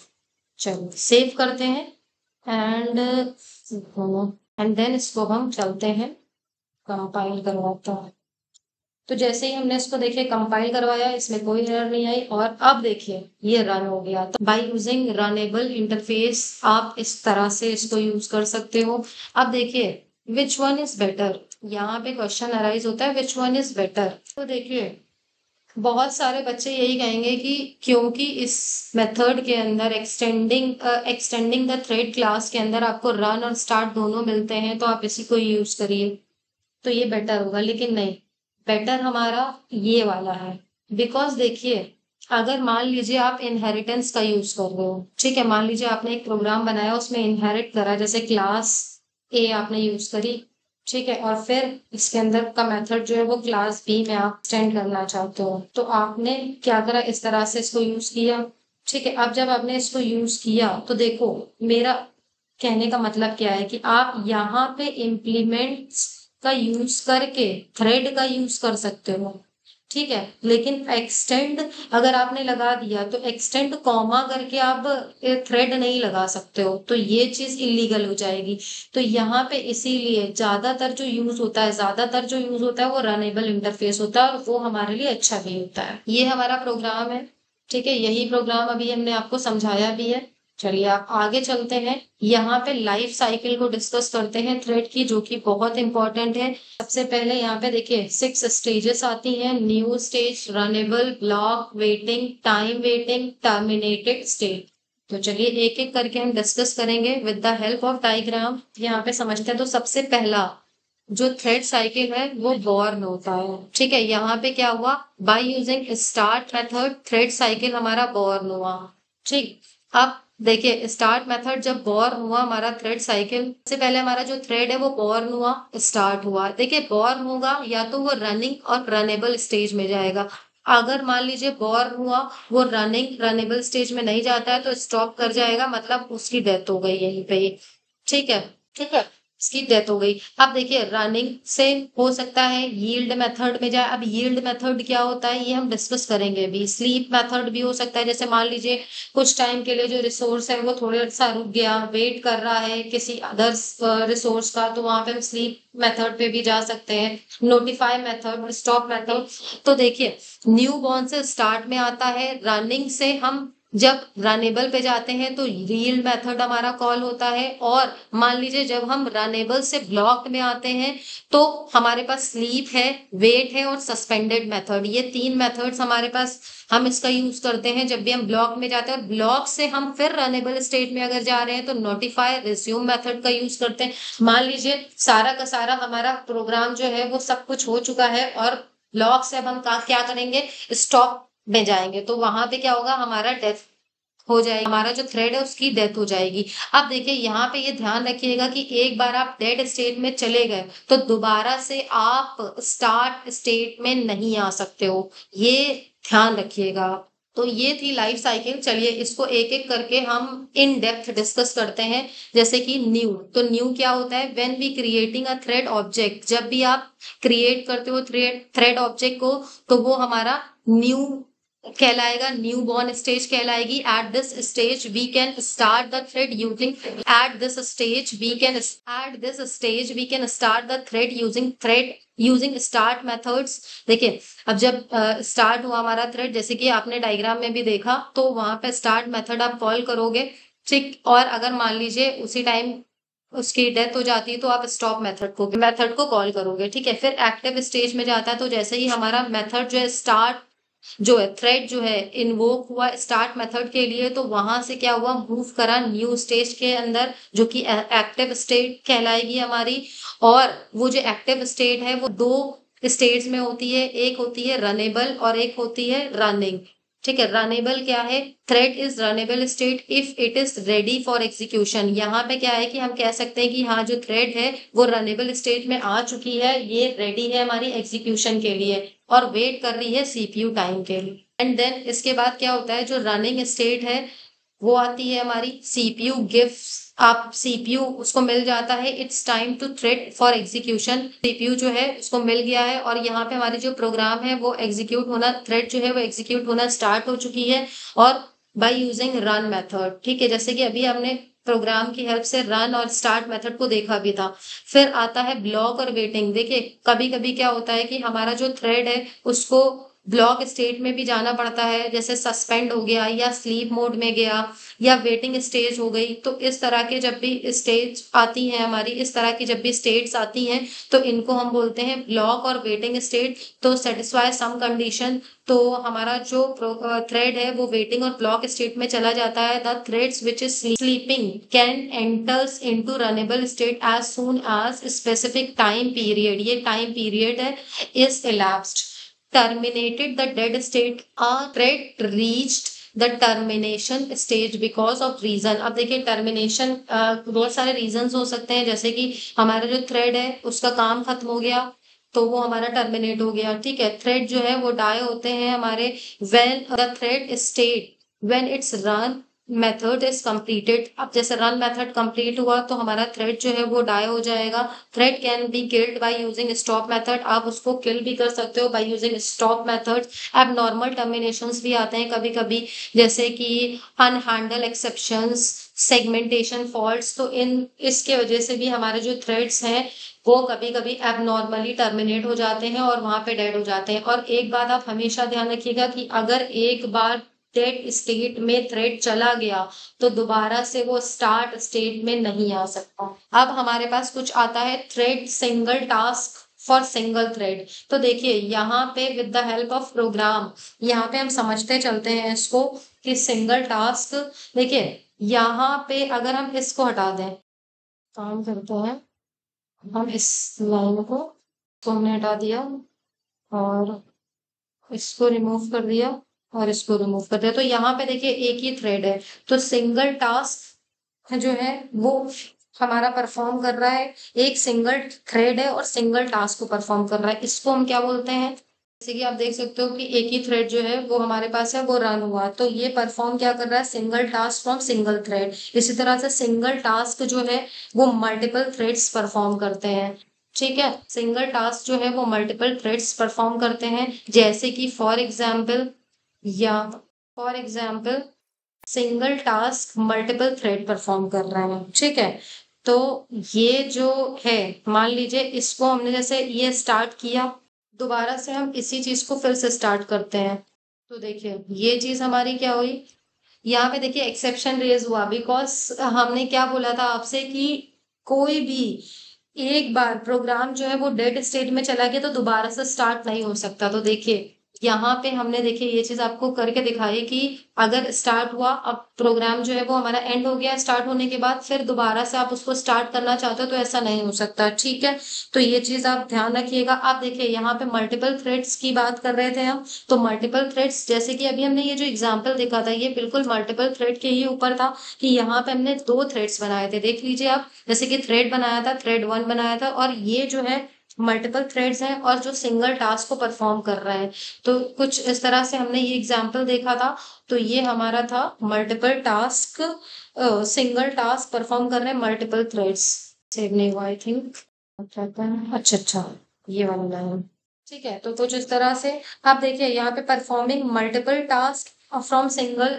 Speaker 1: चलो सेव करते हैं एंड देन इसको हम चलते हैं कंपाइल करवाते हैं। तो जैसे ही हमने इसको देखिए कंपाइल करवाया, इसमें कोई एरर नहीं आई, और अब देखिए ये रन हो गया। तो बाय यूजिंग रनेबल इंटरफेस आप इस तरह से इसको यूज कर सकते हो। अब देखिए, विच वन इज बेटर, यहाँ पे क्वेश्चन अराइज होता है, विच वन इज बेटर। तो देखिए, बहुत सारे बच्चे यही कहेंगे कि क्योंकि इस मेथड के अंदर एक्सटेंडिंग द थ्रेड क्लास के अंदर आपको रन और स्टार्ट दोनों मिलते हैं, तो आप इसी को यूज करिए, तो ये बेटर होगा। लेकिन नहीं, बेटर हमारा ये वाला है। बिकॉज देखिए, अगर मान लीजिए आप इनहेरिटेंस का यूज कर रहे हो, ठीक है, मान लीजिए आपने एक प्रोग्राम बनाया, उसमें इनहेरिट करा, जैसे क्लास ए आपने यूज करी, ठीक है, और फिर इसके अंदर का मेथड जो है वो क्लास बी में आप एक्सटेंड करना चाहते हो, तो आपने क्या करा, इस तरह से इसको यूज किया। ठीक है, अब जब आपने इसको यूज किया तो देखो, मेरा कहने का मतलब क्या है कि आप यहाँ पे इम्प्लीमेंट्स का यूज करके थ्रेड का यूज कर सकते हो। ठीक है, लेकिन एक्सटेंड अगर आपने लगा दिया तो एक्सटेंड कॉमा करके आप थ्रेड नहीं लगा सकते हो, तो ये चीज इलीगल हो जाएगी। तो यहाँ पे इसीलिए ज्यादातर जो यूज होता है वो रनेबल इंटरफेस होता है, और वो हमारे लिए अच्छा भी होता है। ये हमारा प्रोग्राम है। ठीक है, यही प्रोग्राम अभी हमने आपको समझाया भी है। चलिए आप आगे चलते हैं, यहाँ पे लाइफ साइकिल को डिस्कस करते हैं थ्रेड की, जो कि बहुत इंपॉर्टेंट है। सबसे पहले यहाँ पे देखिए 6 स्टेजेस आती हैं, new stage, runnable, block, waiting, time waiting, terminated state. तो चलिए एक एक करके हम डिस्कस करेंगे with the help of diagram. यहाँ पे समझते हैं। तो सबसे पहला जो थ्रेड साइकिल है वो बॉर्न होता है। ठीक है, यहाँ पे क्या हुआ, by using start method thread cycle हमारा बॉर्न हुआ। ठीक, अब देखिए, स्टार्ट मेथड जब बॉर्न हुआ हमारा थ्रेड साइकिल से पहले हमारा जो थ्रेड है वो बॉर्न हुआ, स्टार्ट हुआ। देखिए, बॉर्न होगा या तो वो रनिंग और रनेबल स्टेज में जाएगा। अगर मान लीजिए बॉर्न हुआ, वो रनिंग रनेबल स्टेज में नहीं जाता है तो स्टॉप कर जाएगा, मतलब उसकी डेथ हो गई यहीं पे ही। ठीक है, ठीक है, इसकी डेथ हो गई। अब देखिए, रनिंग से हो सकता है यील्ड मेथड में जाए। अब यील्ड मेथड क्या होता है ये हम डिस्कस करेंगे अभी। स्लीप मेथड भी हो सकता है, जैसे मान लीजिए कुछ टाइम के लिए जो रिसोर्स है वो थोड़ा सा रुक गया, वेट कर रहा है किसी अदर्स रिसोर्स का, तो वहां पे हम स्लीप मेथड पे भी जा सकते हैं। Notify method, stop method. तो देखिए, न्यू बॉर्न से स्टार्ट में आता है, रनिंग से हम जब रनेबल पे जाते हैं तो यील्ड मेथड हमारा कॉल होता है, और मान लीजिए जब हम रनेबल से ब्लॉक में आते हैं तो हमारे पास स्लीप है, वेट है और सस्पेंडेड मेथड, ये 3 मेथड्स हमारे पास हम इसका यूज करते हैं जब भी हम ब्लॉक में जाते हैं। और ब्लॉक से हम फिर रनेबल स्टेट में अगर जा रहे हैं तो नोटिफाई रिज्यूम मेथड का यूज करते हैं। मान लीजिए सारा का सारा हमारा प्रोग्राम जो है वो सब कुछ हो चुका है और ब्लॉक से अब हम क्या करेंगे, स्टॉप में जाएंगे, तो वहां पे क्या होगा, हमारा डेथ हो जाएगी, हमारा जो थ्रेड है उसकी डेथ हो जाएगी। अब देखिए यहाँ पे ये ध्यान रखिएगा कि एक बार आप डेड स्टेट में चले गए तो दोबारा से आप स्टार्ट स्टेट में नहीं आ सकते हो, ये ध्यान रखिएगा। तो ये थी लाइफ साइकिल। चलिए इसको एक एक करके हम इन डेप्थ डिस्कस करते हैं। जैसे कि न्यू, तो न्यू क्या होता है, when we creating a thread object, जब भी आप क्रिएट करते हो थ्रेड ऑब्जेक्ट को तो वो हमारा न्यू कहलाएगा, न्यू बॉर्न स्टेज कहलाएगी। At this stage we can start the thread using start the thread using start methods. देखिए अब जब स्टार्ट हुआ हमारा थ्रेड, जैसे कि आपने डायग्राम में भी देखा, तो वहां पे स्टार्ट मेथड आप कॉल करोगे, ठीक। और अगर मान लीजिए उसी टाइम उसकी डेथ हो जाती है तो आप स्टॉप मेथड को कॉल करोगे, ठीक है। फिर एक्टिव स्टेज में जाता है तो जैसे ही हमारा मेथड जो है स्टार्ट जो है थ्रेड जो है इन्वोक हुआ स्टार्ट मेथड के लिए, तो वहां से क्या हुआ, मूव करा न्यू स्टेज के अंदर जो कि एक्टिव स्टेट कहलाएगी हमारी। और वो जो एक्टिव स्टेट है वो 2 स्टेट्स में होती है, एक होती है रनेबल और एक होती है रनिंग, ठीक है। रनेबल क्या है, thread is runnable state if it is ready for execution. यहाँ पे क्या है कि हम कह सकते हैं कि हाँ जो थ्रेड है वो रनेबल स्टेट में आ चुकी है, ये रेडी है हमारी एग्जीक्यूशन के लिए और वेट कर रही है सीपीयू टाइम के लिए। एंड देन इसके बाद क्या होता है, जो रनिंग स्टेट है वो आती है हमारी सीपीयू गिव्स, आप सीपीयू उसको मिल जाता है its time to thread for execution, CPU जो है उसको मिल गया है और यहाँ पे हमारी जो प्रोग्राम है वो एग्जीक्यूट होना, थ्रेड जो है वो एग्जीक्यूट होना स्टार्ट हो चुकी है और बाय यूजिंग रन मेथड, ठीक है। जैसे कि अभी हमने प्रोग्राम की हेल्प से रन और स्टार्ट मेथड को देखा भी था। फिर आता है ब्लॉक और वेटिंग। देखिए कभी कभी क्या होता है कि हमारा जो थ्रेड है उसको ब्लॉक स्टेट में भी जाना पड़ता है, जैसे सस्पेंड हो गया या स्लीप मोड में गया या वेटिंग स्टेज हो गई। तो इस तरह के जब भी स्टेज आती हैं हमारी, इस तरह की जब भी स्टेट्स आती हैं तो इनको हम बोलते हैं ब्लॉक और वेटिंग स्टेट। तो सेटिस्फाई सम कंडीशन, तो हमारा जो थ्रेड है वो वेटिंग और ब्लॉक स्टेट में चला जाता है। The threads which is sleeping can enters into runnable state as soon as specific time period, ये टाइम पीरियड है is elapsed, terminated the dead state, a thread reached the termination stage because of reason. अब देखिए termination बहुत सारे reason हो सकते हैं, जैसे कि हमारा जो थ्रेड है उसका काम खत्म हो गया तो वो हमारा टर्मिनेट हो गया, ठीक है। थ्रेड जो है वो डाई होते हैं हमारे when the thread state when it's run method is completed. अब जैसे रन मेथड कंप्लीट हुआ तो हमारा थ्रेड जो है वो डाई हो जाएगा। Thread can be killed by using stop method, आप उसको किल भी कर सकते हो बाय यूजिंग स्टॉप मेथड। अब नॉर्मल टर्मिनेशंस भी आते हैं कभी कभी, जैसे कि अनहैंडल एक्सेप्शंस, सेगमेंटेशन फॉल्ट्स, तो इन इसके वजह से भी हमारे जो थ्रेड्स हैं वो कभी कभी एबनॉर्मली टर्मिनेट हो जाते हैं और वहां पे डेड हो जाते हैं। और एक बात आप हमेशा ध्यान रखिएगा कि अगर एक बार डेड स्टेट में थ्रेड चला गया तो दोबारा से वो स्टार्ट स्टेट में नहीं आ सकता। अब हमारे पास कुछ आता है thread single task for single thread. तो देखिए यहाँ पे with the help of program यहाँ पे हम समझते चलते हैं इसको कि सिंगल टास्क। देखिए यहाँ पे अगर हम इसको हटा दें, काम करते हैं हम इस लाइन को हमने हटा दिया और इसको रिमूव कर दिया और इसको रिमूव कर दिया, तो यहाँ पे देखिए एक ही थ्रेड है, तो सिंगल टास्क जो है वो हमारा परफॉर्म कर रहा है, एक सिंगल थ्रेड है और सिंगल टास्क को परफॉर्म कर रहा है, इसको हम क्या बोलते हैं। जैसे कि आप देख सकते हो कि एक ही थ्रेड जो है वो हमारे पास है, वो रन हुआ, तो ये परफॉर्म क्या कर रहा है, single task from single thread. इसी तरह से सिंगल टास्क जो है वो मल्टीपल थ्रेड्स परफॉर्म करते हैं, ठीक है। सिंगल टास्क जो है वो मल्टीपल थ्रेड्स परफॉर्म करते हैं, जैसे कि for example single task multiple thread perform कर रहे हैं, ठीक है। तो ये जो है मान लीजिए इसको हमने जैसे ये स्टार्ट किया, दोबारा से हम इसी चीज को फिर से स्टार्ट करते हैं, तो देखिए ये चीज हमारी क्या हुई, यहाँ पे देखिए एक्सेप्शन रेज हुआ, बिकॉज हमने क्या बोला था आपसे कि कोई भी एक बार प्रोग्राम जो है वो डेड स्टेट में चला गया तो दोबारा से स्टार्ट नहीं हो सकता। तो देखिए यहाँ पे हमने देखिए ये चीज आपको करके दिखाई कि अगर स्टार्ट हुआ, अब प्रोग्राम जो है वो हमारा एंड हो गया, स्टार्ट होने के बाद फिर दोबारा से आप उसको स्टार्ट करना चाहते हो तो ऐसा नहीं हो सकता, ठीक है। तो ये चीज आप ध्यान रखिएगा। आप देखिए यहाँ पे मल्टीपल थ्रेड्स की बात कर रहे थे हम, तो मल्टीपल थ्रेड्स जैसे कि अभी हमने ये जो एग्जाम्पल देखा था ये बिल्कुल मल्टीपल थ्रेड के ही ऊपर था कि यहाँ पे हमने दो थ्रेड्स बनाए थे, देख लीजिए आप। जैसे कि थ्रेड बनाया था, थ्रेड वन बनाया था, और ये जो है मल्टीपल थ्रेड्स हैं और जो सिंगल टास्क को परफॉर्म कर रहे हैं। तो कुछ इस तरह से हमने ये एग्जाम्पल देखा था। तो ये हमारा था multiple task, single task perform कर रहे हैं मल्टीपल थ्रेड्स। सेव नहीं हुआ आई थिंक। अच्छा अच्छा, ये वाला लाइन, ठीक है। तो कुछ इस तरह से आप देखिए यहाँ पे performing multiple task from single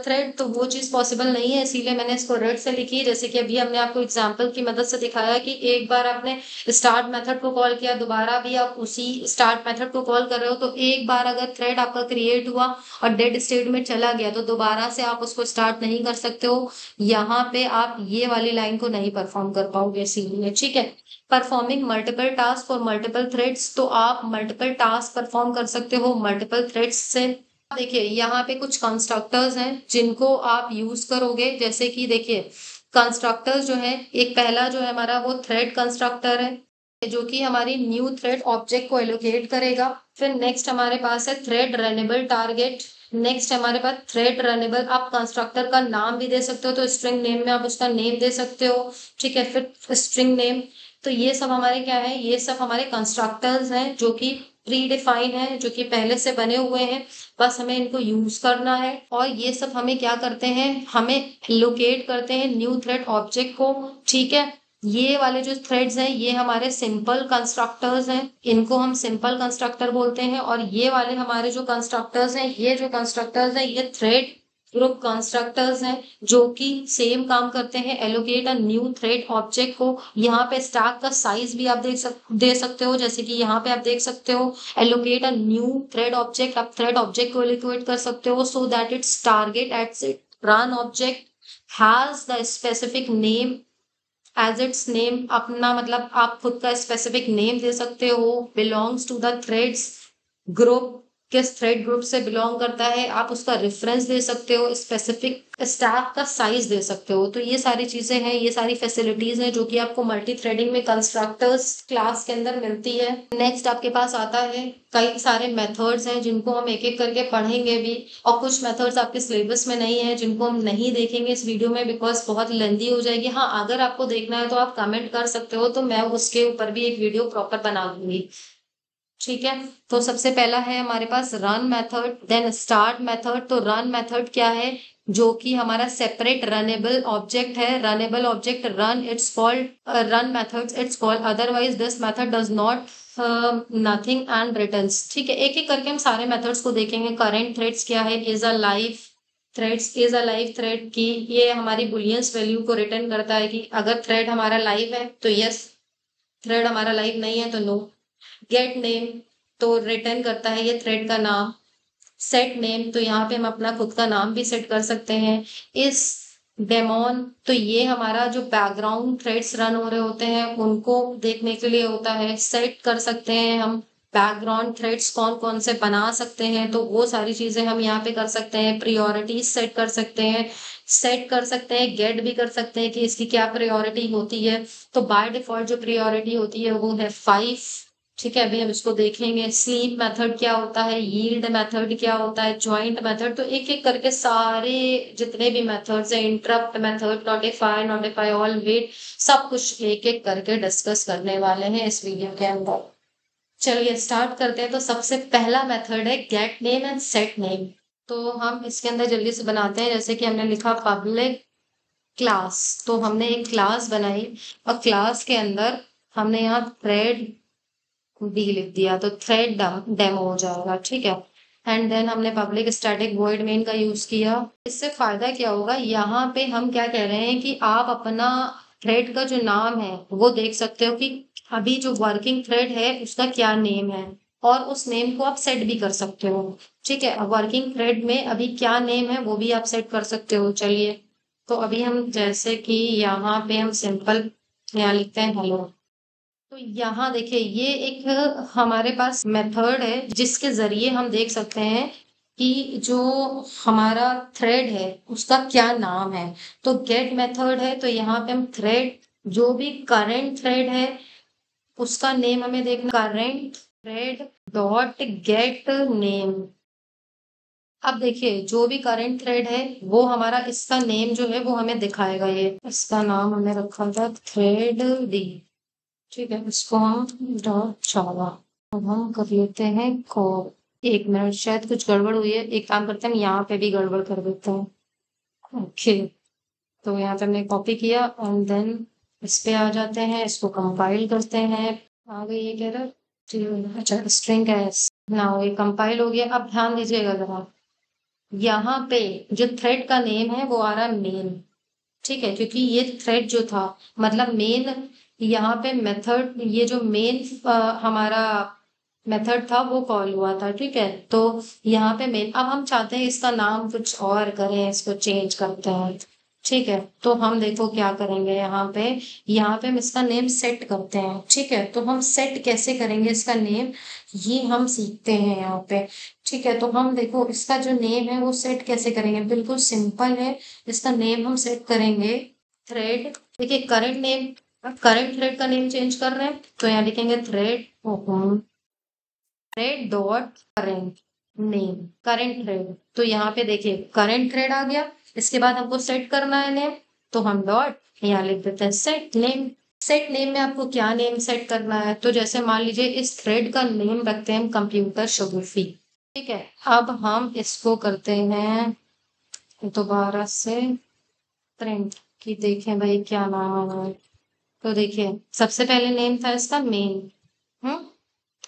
Speaker 1: thread, तो वो चीज पॉसिबल नहीं है, इसीलिए मैंने इसको रेड से लिखी। जैसे कि अभी हमने आपको एग्जांपल की मदद से दिखाया कि एक बार आपने स्टार्ट मेथड को कॉल किया, दोबारा भी आप उसी स्टार्ट मेथड को कॉल कर रहे हो, तो एक बार अगर थ्रेड आपका क्रिएट हुआ और डेड स्टेट में चला गया तो दोबारा से आप उसको स्टार्ट नहीं कर सकते हो। यहाँ पे आप ये वाली लाइन को नहीं परफॉर्म कर पाओगे, इसीलिए, ठीक है। परफॉर्मिंग मल्टीपल टास्क और मल्टीपल थ्रेड्स, तो आप मल्टीपल टास्क परफॉर्म कर सकते हो मल्टीपल थ्रेड्स से। देखिए यहाँ पे कुछ कंस्ट्रक्टर्स हैं जिनको आप यूज करोगे, जैसे कि देखिए कंस्ट्रक्टर्स जो है, एक पहला जो है हमारा वो थ्रेड कंस्ट्रक्टर है जो कि हमारी न्यू थ्रेड ऑब्जेक्ट को एलोकेट करेगा। फिर नेक्स्ट हमारे पास है थ्रेड रनेबल टारगेट। नेक्स्ट हमारे पास थ्रेड रनेबल, आप कंस्ट्रक्टर का नाम भी दे सकते हो, तो स्ट्रिंग नेम में आप उसका नेम दे सकते हो, ठीक है। फिर स्ट्रिंग नेम, तो ये सब हमारे क्या है, ये सब हमारे कंस्ट्रक्टर्स हैं जो कि प्री डिफाइन है, जो कि पहले से बने हुए हैं, बस हमें इनको यूज करना है। और ये सब हमें क्या करते हैं, हमें लोकेट करते हैं न्यू थ्रेड ऑब्जेक्ट को, ठीक है। ये वाले जो थ्रेड्स हैं ये हमारे सिंपल कंस्ट्रक्टर्स हैं, इनको हम सिंपल कंस्ट्रक्टर बोलते हैं। और ये वाले हमारे जो कंस्ट्रक्टर्स हैं, ये जो कंस्ट्रक्टर्स हैं ये थ्रेड ग्रुप कंस्ट्रक्टर्स हैं जो कि सेम काम करते हैं, allocate a new thread object को। यहाँ पे स्टैक का साइज भी आप दे सकते हो, जैसे कि यहाँ पे आप देख सकते हो allocate a new thread object, आप थ्रेड ऑब्जेक्ट को एलोकेट कर सकते हो so that its target at it run object has the specific name as its name, अपना मतलब आप खुद का स्पेसिफिक नेम दे सकते हो, belongs to the threads group, किस थ्रेड ग्रुप से बिलोंग करता है, आप उसका रेफरेंस दे सकते हो, स्पेसिफिक स्टैक का साइज दे सकते हो। तो ये सारी चीजें हैं, ये सारी फैसिलिटीज हैं जो कि आपको मल्टी थ्रेडिंग में कंस्ट्रक्टर्स क्लास के अंदर मिलती है। नेक्स्ट आपके पास आता है कई सारे मेथड्स हैं जिनको हम एक एक करके पढ़ेंगे भी, और कुछ मेथड्स आपके सिलेबस में नहीं है जिनको हम नहीं देखेंगे इस वीडियो में बिकॉज बहुत लेंदी हो जाएगी। हाँ, अगर आपको देखना है तो आप कमेंट कर सकते हो, तो मैं उसके ऊपर भी एक वीडियो प्रॉपर बना दूंगी, ठीक है। तो सबसे पहला है हमारे पास run method, then start method. तो रन मेथड क्या है, जो कि हमारा सेपरेट रनेबल ऑब्जेक्ट है, runnable object run, it's called run method, it's called, otherwise this method does not nothing and returns, ठीक है। एक एक करके हम सारे मेथड्स को देखेंगे। करेंट थ्रेड्स क्या है, is a live threads, is a live thread की ये हमारी बुलियंस वैल्यू को रिटर्न करता है कि अगर थ्रेड हमारा लाइव है तो यस, थ्रेड हमारा लाइव नहीं है तो नो। गेट नेम तो रिटर्न करता है ये थ्रेड का नाम। सेट नेम तो यहाँ पे हम अपना खुद का नाम भी सेट कर सकते हैं। इस डेमोन तो ये हमारा जो बैकग्राउंड थ्रेड्स रन हो रहे होते हैं उनको देखने के लिए होता है। सेट कर सकते हैं हम बैकग्राउंड थ्रेड्स कौन कौन से बना सकते हैं, तो वो सारी चीजें हम यहाँ पे कर सकते हैं। प्रियोरिटीज सेट कर सकते हैं, सेट कर सकते हैं, गेट भी कर सकते हैं कि इसकी क्या प्रायोरिटी होती है। तो बाय डिफॉल्ट जो प्रायोरिटी होती है वो है 5, ठीक है। अभी हम इसको देखेंगे। स्लीप मेथड क्या होता है, यील्ड मेथड क्या होता है, जॉइंट मेथड, तो एक एक करके सारे जितने भी मेथड्स हैं, interrupt method, notify all, wait, सब कुछ एक एक करके डिस्कस करने वाले हैं इस वीडियो के अंदर। चलिए स्टार्ट करते हैं। तो सबसे पहला मेथड है gate name and set name. तो हम इसके अंदर जल्दी से बनाते हैं। जैसे कि हमने लिखा पब्लिक क्लास, तो हमने एक क्लास बनाई और क्लास के अंदर हमने यहाँ थ्रेड डी लिख दिया तो थ्रेड डेमो हो जाएगा, ठीक है। एंड देन हमने पब्लिक स्टैटिक वॉइड मेन का यूज किया। इससे फायदा क्या होगा, यहाँ पे हम क्या कह रहे हैं कि आप अपना थ्रेड का जो नाम है वो देख सकते हो कि अभी जो वर्किंग थ्रेड है उसका क्या नेम है। और उस नेम को आप सेट भी कर सकते हो। ठीक है, वर्किंग थ्रेड में अभी क्या नेम है वो भी आप सेट कर सकते हो। चलिए, तो अभी हम जैसे कि यहाँ पे हम सिंपल यहाँ लिखते हैं हेलो। तो यहाँ देखिए ये एक हमारे पास मेथड है जिसके जरिए हम देख सकते हैं कि जो हमारा थ्रेड है उसका क्या नाम है। तो गेट मेथड है, तो यहाँ पे हम थ्रेड, जो भी करंट थ्रेड है उसका नेम हमें देखना, current thread dot gate name. अब देखिए जो भी करंट थ्रेड है वो हमारा, इसका नेम जो है वो हमें दिखाएगा। ये इसका नाम हमने रखा था थ्रेड डी। ठीक है, इसको हम डॉट जावा, अब हम कर लेते हैं कॉल। एक मिनट, शायद कुछ गड़बड़ हुई है, एक काम करते हैं हम यहाँ पे भी गड़बड़ कर देते हैं। ओके, तो यहाँ पे हमने कॉपी किया एंड देन इस पे आ जाते हैं, इसको कंपाइल करते हैं। आ गई ये कह रहा, अच्छा स्ट्रिंग एस ना, ये कंपाइल हो गया। अब ध्यान दीजिएगा जरा, यहाँ पे जो थ्रेड का नेम है वो आ रहा है मेन। ठीक है, क्योंकि ये थ्रेड जो था, मतलब मेन, यहाँ पे मेथड, ये जो मेन हमारा मेथड था वो कॉल हुआ था। ठीक है, तो यहाँ पे मेन, अब हम चाहते हैं इसका नाम कुछ और करें, इसको चेंज करते हैं। ठीक है, तो हम देखो क्या करेंगे यहाँ पे हम इसका नेम सेट करते हैं। ठीक है, तो हम सेट कैसे करेंगे इसका नेम, ये हम सीखते हैं यहाँ पे। ठीक है, तो हम देखो इसका जो नेम है वो सेट कैसे करेंगे, बिल्कुल सिंपल है। इसका नेम हम सेट करेंगे थ्रेड, देखिए करंट नेम, करंट थ्रेड का नेम चेंज कर रहे हैं तो यहाँ लिखेंगे thread thread dot current name, current thread. तो यहाँ पे देखिए करंट थ्रेड आ गया, इसके बाद हमको सेट करना है नेम, तो हम डॉट यहाँ लिख देते हैं सेट नेम। सेट नेम में आपको क्या नेम सेट करना है, तो जैसे मान लीजिए इस थ्रेड का नेम रखते हैं हम कंप्यूटर शगुफी। ठीक है, अब हम इसको करते हैं दोबारा से प्रिंट, कि देखें भाई क्या नाम है। तो देखिए सबसे पहले नेम था इसका मेन, हम्म,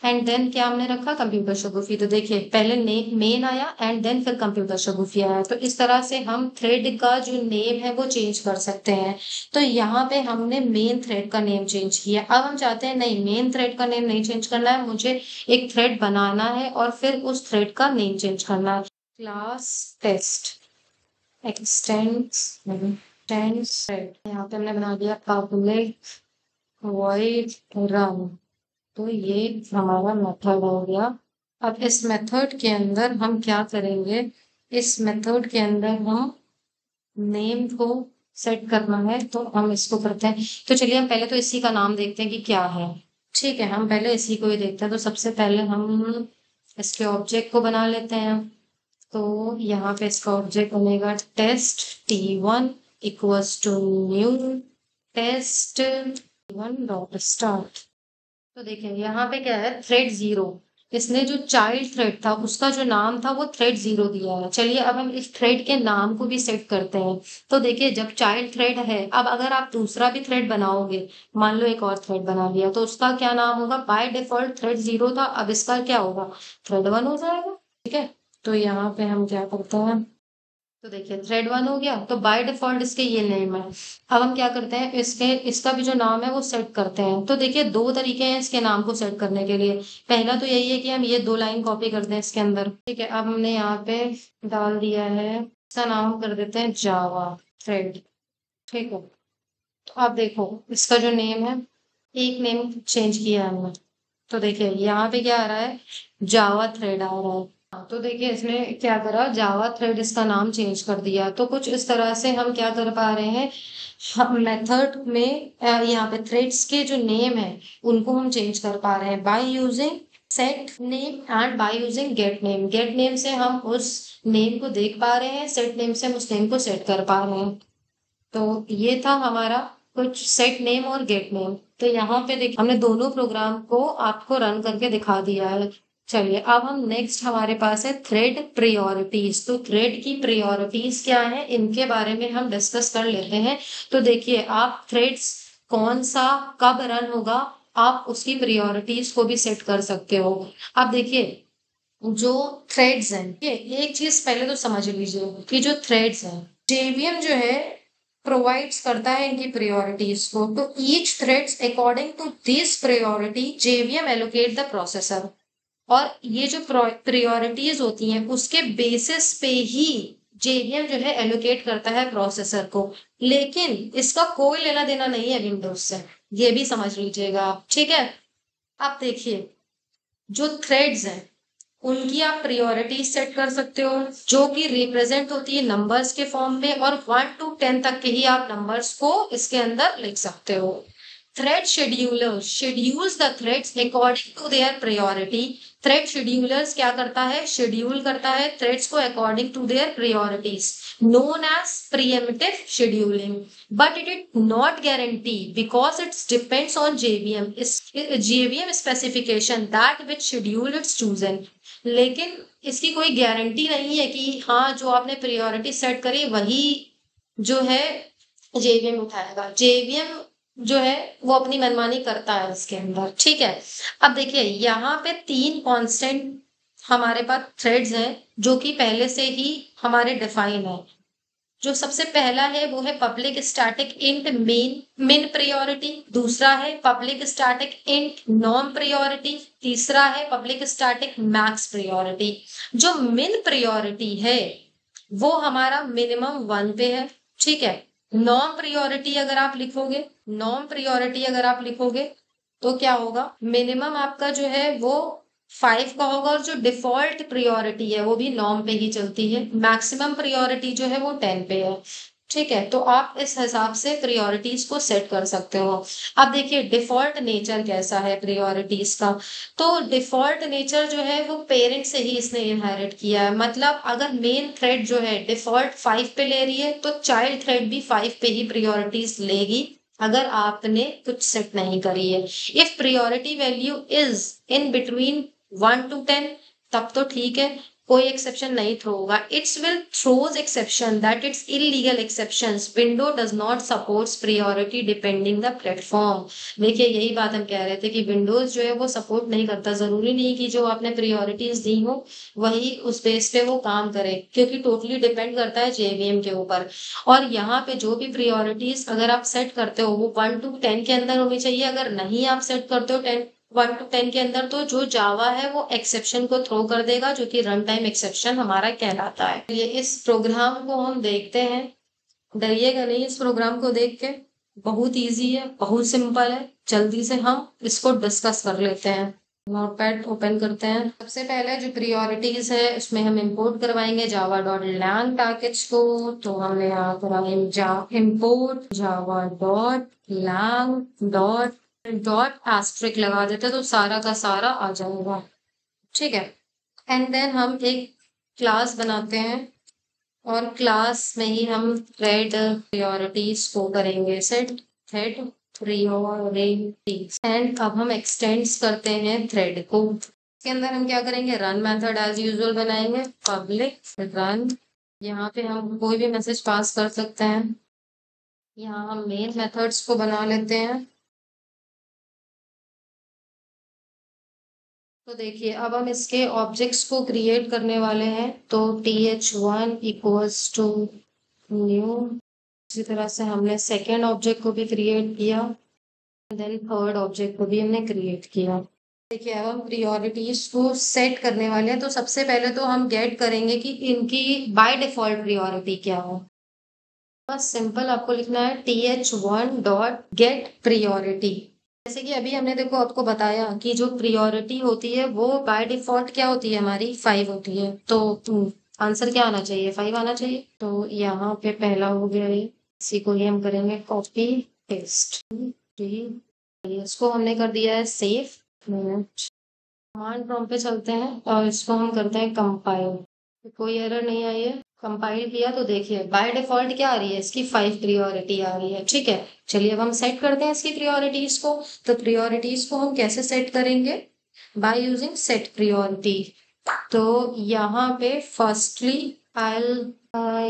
Speaker 1: एंड देन क्या हमने रखा कंप्यूटर शगुफी। तो देखिए पहले नेम मेन आया एंड देन फिर कंप्यूटर शगुफी आया। तो इस तरह से हम थ्रेड का जो नेम है वो चेंज कर सकते हैं। तो यहाँ पे हमने मेन थ्रेड का नेम चेंज किया। अब हम चाहते हैं नहीं, मेन थ्रेड का नेम नहीं चेंज करना है, मुझे एक थ्रेड बनाना है और फिर उस थ्रेड का नेम चेंज करना है। क्लास टेस्ट एक्सटेंड्स थ्रेड, यहाँ पे हमने बना दिया पब्लिक वॉइड रन। तो ये हमारा मेथड हो गया। अब इस मेथड के अंदर हम क्या करेंगे, इस मेथड के अंदर हम नेम को सेट करना है, तो हम इसको करते हैं। तो चलिए हम पहले तो इसी का नाम देखते हैं कि क्या है। ठीक है, हम पहले इसी को ही देखते हैं। तो सबसे पहले हम इसके ऑब्जेक्ट को बना लेते हैं। तो यहाँ पे इसका ऑब्जेक्ट बनेगा test T1 equals to new test T1 dot start. तो देखिए यहाँ पे क्या है, थ्रेड जीरो, इसने जो चाइल्ड थ्रेड था उसका जो नाम था वो थ्रेड जीरो दिया है। चलिए अब हम इस थ्रेड के नाम को भी सेट करते हैं। तो देखिए जब चाइल्ड थ्रेड है, अब अगर आप दूसरा भी थ्रेड बनाओगे, मान लो एक और थ्रेड बना लिया, तो उसका क्या नाम होगा, बाय डिफॉल्ट थ्रेड जीरो था, अब इसका क्या होगा, थ्रेड वन हो जाएगा। ठीक है, तो यहाँ पे हम क्या करते हैं, तो देखिए थ्रेड वन हो गया, तो बाय डिफॉल्ट इसके ये नेम है। अब हम क्या करते हैं, इसका भी जो नाम है वो सेट करते हैं। तो देखिए दो तरीके हैं इसके नाम को सेट करने के लिए। पहला तो यही है कि हम ये दो लाइन कॉपी करते हैं इसके अंदर। ठीक है, अब हमने यहाँ पे डाल दिया है, इसका नाम कर देते हैं जावा थ्रेड। ठीक है, तो अब देखो इसका जो नेम है, एक नेम चेंज किया है हमने। तो देखिए यहाँ पे क्या आ रहा है, जावा थ्रेड आ रहा है। हाँ, तो देखिए इसने क्या करा, जावा थ्रेड इसका नाम चेंज कर दिया। तो कुछ इस तरह से हम क्या कर पा रहे हैं, हम मेथड में यहाँ पे थ्रेड्स के जो नेम है उनको हम चेंज कर पा रहे हैं by using set name and by using gate name. Gate name से हम उस नेम को देख पा रहे हैं, सेट नेम से हम उस नेम को सेट कर पा रहे हैं। तो ये था हमारा कुछ सेट नेम और गेट नेम। तो यहाँ पे देखिए हमने दोनों प्रोग्राम को आपको रन करके दिखा दिया है। चलिए अब हम नेक्स्ट हमारे पास है थ्रेड प्रियोरिटीज। तो थ्रेड की प्रियोरिटीज क्या है, इनके बारे में हम डिस्कस कर लेते हैं। तो देखिए आप थ्रेड्स कौन सा कब रन होगा, आप उसकी प्रियोरिटीज को भी सेट कर सकते हो। अब देखिए जो थ्रेड्स हैं, ये एक चीज पहले तो समझ लीजिए कि जो थ्रेड्स हैं, जेवीएम जो है प्रोवाइड्स करता है इनकी प्रायोरिटीज को। तो each threads according to this priority JVM allocate the processor. और ये जो प्रायोरिटीज होती हैं उसके बेसिस पे ही जेवीएम जो है एलोकेट करता है प्रोसेसर को। लेकिन इसका कोई लेना देना नहीं है विंडोज से, ये भी समझ लीजिएगा आप, ठीक है। अब देखिए, जो थ्रेड्स हैं उनकी आप प्रायोरिटी सेट कर सकते हो, जो कि रिप्रेजेंट होती है नंबर्स के फॉर्म में, और 1 to 10 तक के ही आप नंबर्स को इसके अंदर लिख सकते हो। Thread scheduler schedules the threads according to their priority. Thread schedulers क्या करता है, शेड्यूल करता है थ्रेड्स को according to their priorities, known as preemptive scheduling, but it did not guarantee because it depends on JVM JVM specification that which schedule it's chosen। लेकिन इसकी कोई guarantee नहीं है कि हाँ जो आपने प्रायोरिटी सेट करी वही जो है जेवीएम उठाएगा। जेवीएम जो है वो अपनी मनमानी करता है इसके अंदर, ठीक है। अब देखिए यहाँ पे 3 कांस्टेंट हमारे पास थ्रेड्स हैं जो कि पहले से ही हमारे डिफाइन है। जो सबसे पहला है वो है पब्लिक स्टैटिक इंट मिन प्रायोरिटी, दूसरा है public static int non priority, तीसरा है पब्लिक स्टैटिक मैक्स प्रायोरिटी। जो मिन प्रायोरिटी है वो हमारा मिनिमम 1 पे है, ठीक है। नॉन प्रायोरिटी अगर आप लिखोगे, नॉन प्रायोरिटी अगर आप लिखोगे तो क्या होगा, मिनिमम आपका जो है वो 5 का होगा, और जो डिफॉल्ट प्रायोरिटी है वो भी नॉर्म पे ही चलती है। मैक्सिमम प्रायोरिटी जो है वो 10 पे है, ठीक है। तो आप इस हिसाब से प्रायोरिटीज को सेट कर सकते हो। अब देखिए डिफॉल्ट नेचर कैसा है प्रायोरिटीज का, तो डिफॉल्ट नेचर जो है वो पेरेंट से ही इसने इनहेरिट किया है। मतलब अगर मेन थ्रेड जो है डिफॉल्ट 5 पे ले रही है तो चाइल्ड थ्रेड भी 5 पे ही प्रायोरिटीज लेगी, अगर आपने कुछ सेट नहीं करी है। If priority value is in between 1 to 10 तब तो ठीक है, कोई एक्सेप्शन नहीं थ्रो होगा। It's will throws exception that it's illegal exceptions, window does not supports priority depending the platform. देखिए यही बात हम कह रहे थे कि विंडोज जो है वो सपोर्ट नहीं करता। जरूरी नहीं कि जो आपने प्रायोरिटीज दी हो वही उस बेस पे वो काम करे, क्योंकि टोटली डिपेंड करता है जेवीएम के ऊपर। और यहाँ पे जो भी प्रायोरिटीज अगर आप सेट करते हो वो 1 to 10 के अंदर होनी चाहिए। अगर नहीं आप सेट करते हो 1 to 10 के अंदर, तो जो जावा है वो एक्सेप्शन को थ्रो कर देगा, जो कि रन टाइम एक्सेप्शन हमारा कहलाता है। ये इस प्रोग्राम को हम देखते हैं, डरिएगा नहीं इस प्रोग्राम को देख के, बहुत इजी है, बहुत सिंपल है। जल्दी से हम इसको डिस्कस कर लेते हैं। नोटपैड ओपन करते हैं। सबसे पहले जो प्रायोरिटीज है उसमें हम इंपोर्ट करवाएंगे java.lang पैकेज को। तो हमने यहाँ करा इंपोर्ट java.lang डॉट एस्ट्रिक लगा देते तो सारा का सारा आ जाएगा, ठीक है। एंड देन हम एक क्लास बनाते हैं, और क्लास में ही हम थ्रेड प्रायोरिटीज को करेंगे सेट, थ्रेड प्रायोरिटीज। एंड अब हम एक्सटेंड्स करते हैं थ्रेड को। इसके अंदर हम क्या करेंगे, रन मेथड एज यूजुअल बनाएंगे, पब्लिक रन। यहाँ पे हम कोई भी मैसेज पास कर सकते हैं। यहाँ हम मेन मेथड्स को बना लेते हैं। तो देखिए अब हम इसके ऑब्जेक्ट्स को क्रिएट करने वाले हैं। तो th1 इक्वल्स टू न्यू। इसी तरह से हमने सेकेंड ऑब्जेक्ट को भी क्रिएट किया, देन थर्ड ऑब्जेक्ट को भी हमने क्रिएट किया। देखिए अब हम प्रायोरिटीज को सेट करने वाले हैं। तो सबसे पहले तो हम गेट करेंगे कि इनकी बाय डिफॉल्ट प्रायोरिटी क्या हो। बस सिंपल आपको लिखना है th1 डॉट गेट प्रायोरिटी। जैसे कि अभी हमने देखो आपको बताया कि जो प्रायोरिटी होती है वो बाय डिफॉल्ट क्या होती है, हमारी 5 होती है। तो आंसर क्या आना चाहिए, 5 आना चाहिए। तो यहाँ पे पहला हो गया ये, इसी को ही हम करेंगे कॉपी पेस्ट। इसको हमने कर दिया है सेव। कमांड प्रॉम्प्ट पे चलते हैं और इसको हम करते हैं कंपाइल। कोई एरर नहीं आई है। कंपाइल किया तो देखिए बाय डिफॉल्ट क्या आ रही है, इसकी 5 प्रायोरिटी आ रही है, ठीक है। चलिए अब हम सेट करते हैं इसकी प्रायोरिटीज को। तो प्रायोरिटीज को हम कैसे सेट करेंगे, बाय यूजिंग सेट प्रायोरिटी। तो यहाँ पे फर्स्टली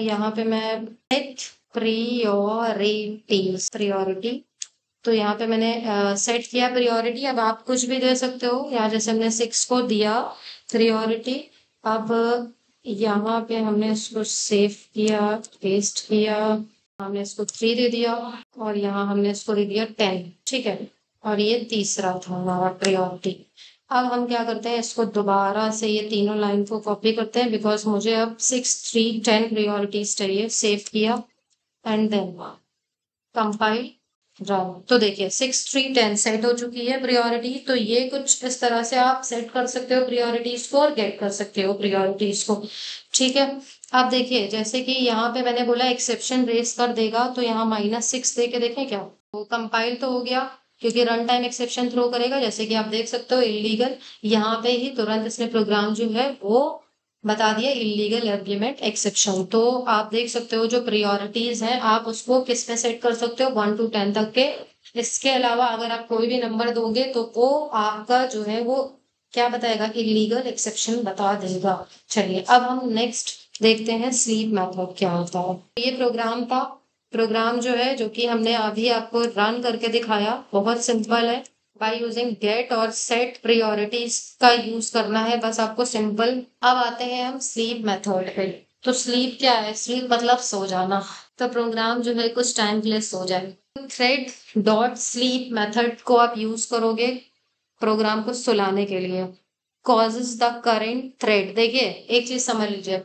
Speaker 1: यहाँ पे मैं सेट प्रायोरिटी। तो यहाँ पे मैंने सेट किया प्रायोरिटी। अब आप कुछ भी दे सकते हो, यहाँ जैसे हमने 6 को दिया प्रायोरिटी। अब यहाँ पे हमने इसको सेव किया, पेस्ट किया, हमने इसको 3 दे दिया, और यहाँ हमने इसको दे दिया 10, ठीक है। और ये तीसरा था हमारा प्रायोरिटी। अब हम क्या करते हैं, इसको दोबारा से ये तीनों लाइन को कॉपी करते हैं, बिकॉज मुझे अब 6, 3, 10 प्रायोरिटीज चाहिए। सेव किया एंड देन कंपाइल रन। तो देखिए 6, 3, 10 सेट हो चुकी है प्रायोरिटी। तो ये कुछ इस तरह से आप सेट कर सकते हो प्रायोरिटीज को और गेट कर सकते हो प्रायोरिटीज को। ठीक है। अब देखिए जैसे कि यहाँ पे मैंने बोला एक्सेप्शन रेस कर देगा, तो यहाँ -6 दे के देखें क्या। वो कंपाइल तो हो गया, क्योंकि रन टाइम एक्सेप्शन थ्रो करेगा, जैसे कि आप देख सकते हो इलीगल। यहाँ पे ही तुरंत इसने प्रोग्राम जो है वो बता दिया इलीगल इम्प्लीमेंट एक्सेप्शन। तो आप देख सकते हो जो प्रायोरिटीज हैं आप उसको किस में सेट कर सकते हो, 1 to 10 तक के। इसके अलावा अगर आप कोई भी नंबर दोगे तो वो आपका जो है वो क्या बताएगा, इलीगल एक्सेप्शन बता देगा। चलिए अब हम नेक्स्ट देखते हैं स्लीप मेथड क्या होता है। ये प्रोग्राम था। प्रोग्राम जो है जो कि हमने अभी आपको रन करके दिखाया, बहुत सिंपल है। बाय यूजिंग गेट और सेट प्रायोरिटीज का यूज करना है बस आपको, सिंपल। अब आते हैं हम स्लीप मेथड पे। तो स्लीप क्या है, स्लीप मतलब सो जाना। तो प्रोग्राम जो है कुछ टाइम के लिए सो जाए। थ्रेड डॉट स्लीप मेथड को आप यूज करोगे प्रोग्राम को सुलाने के लिए। Causes the current thread. देखिए एक चीज समझ लीजिए,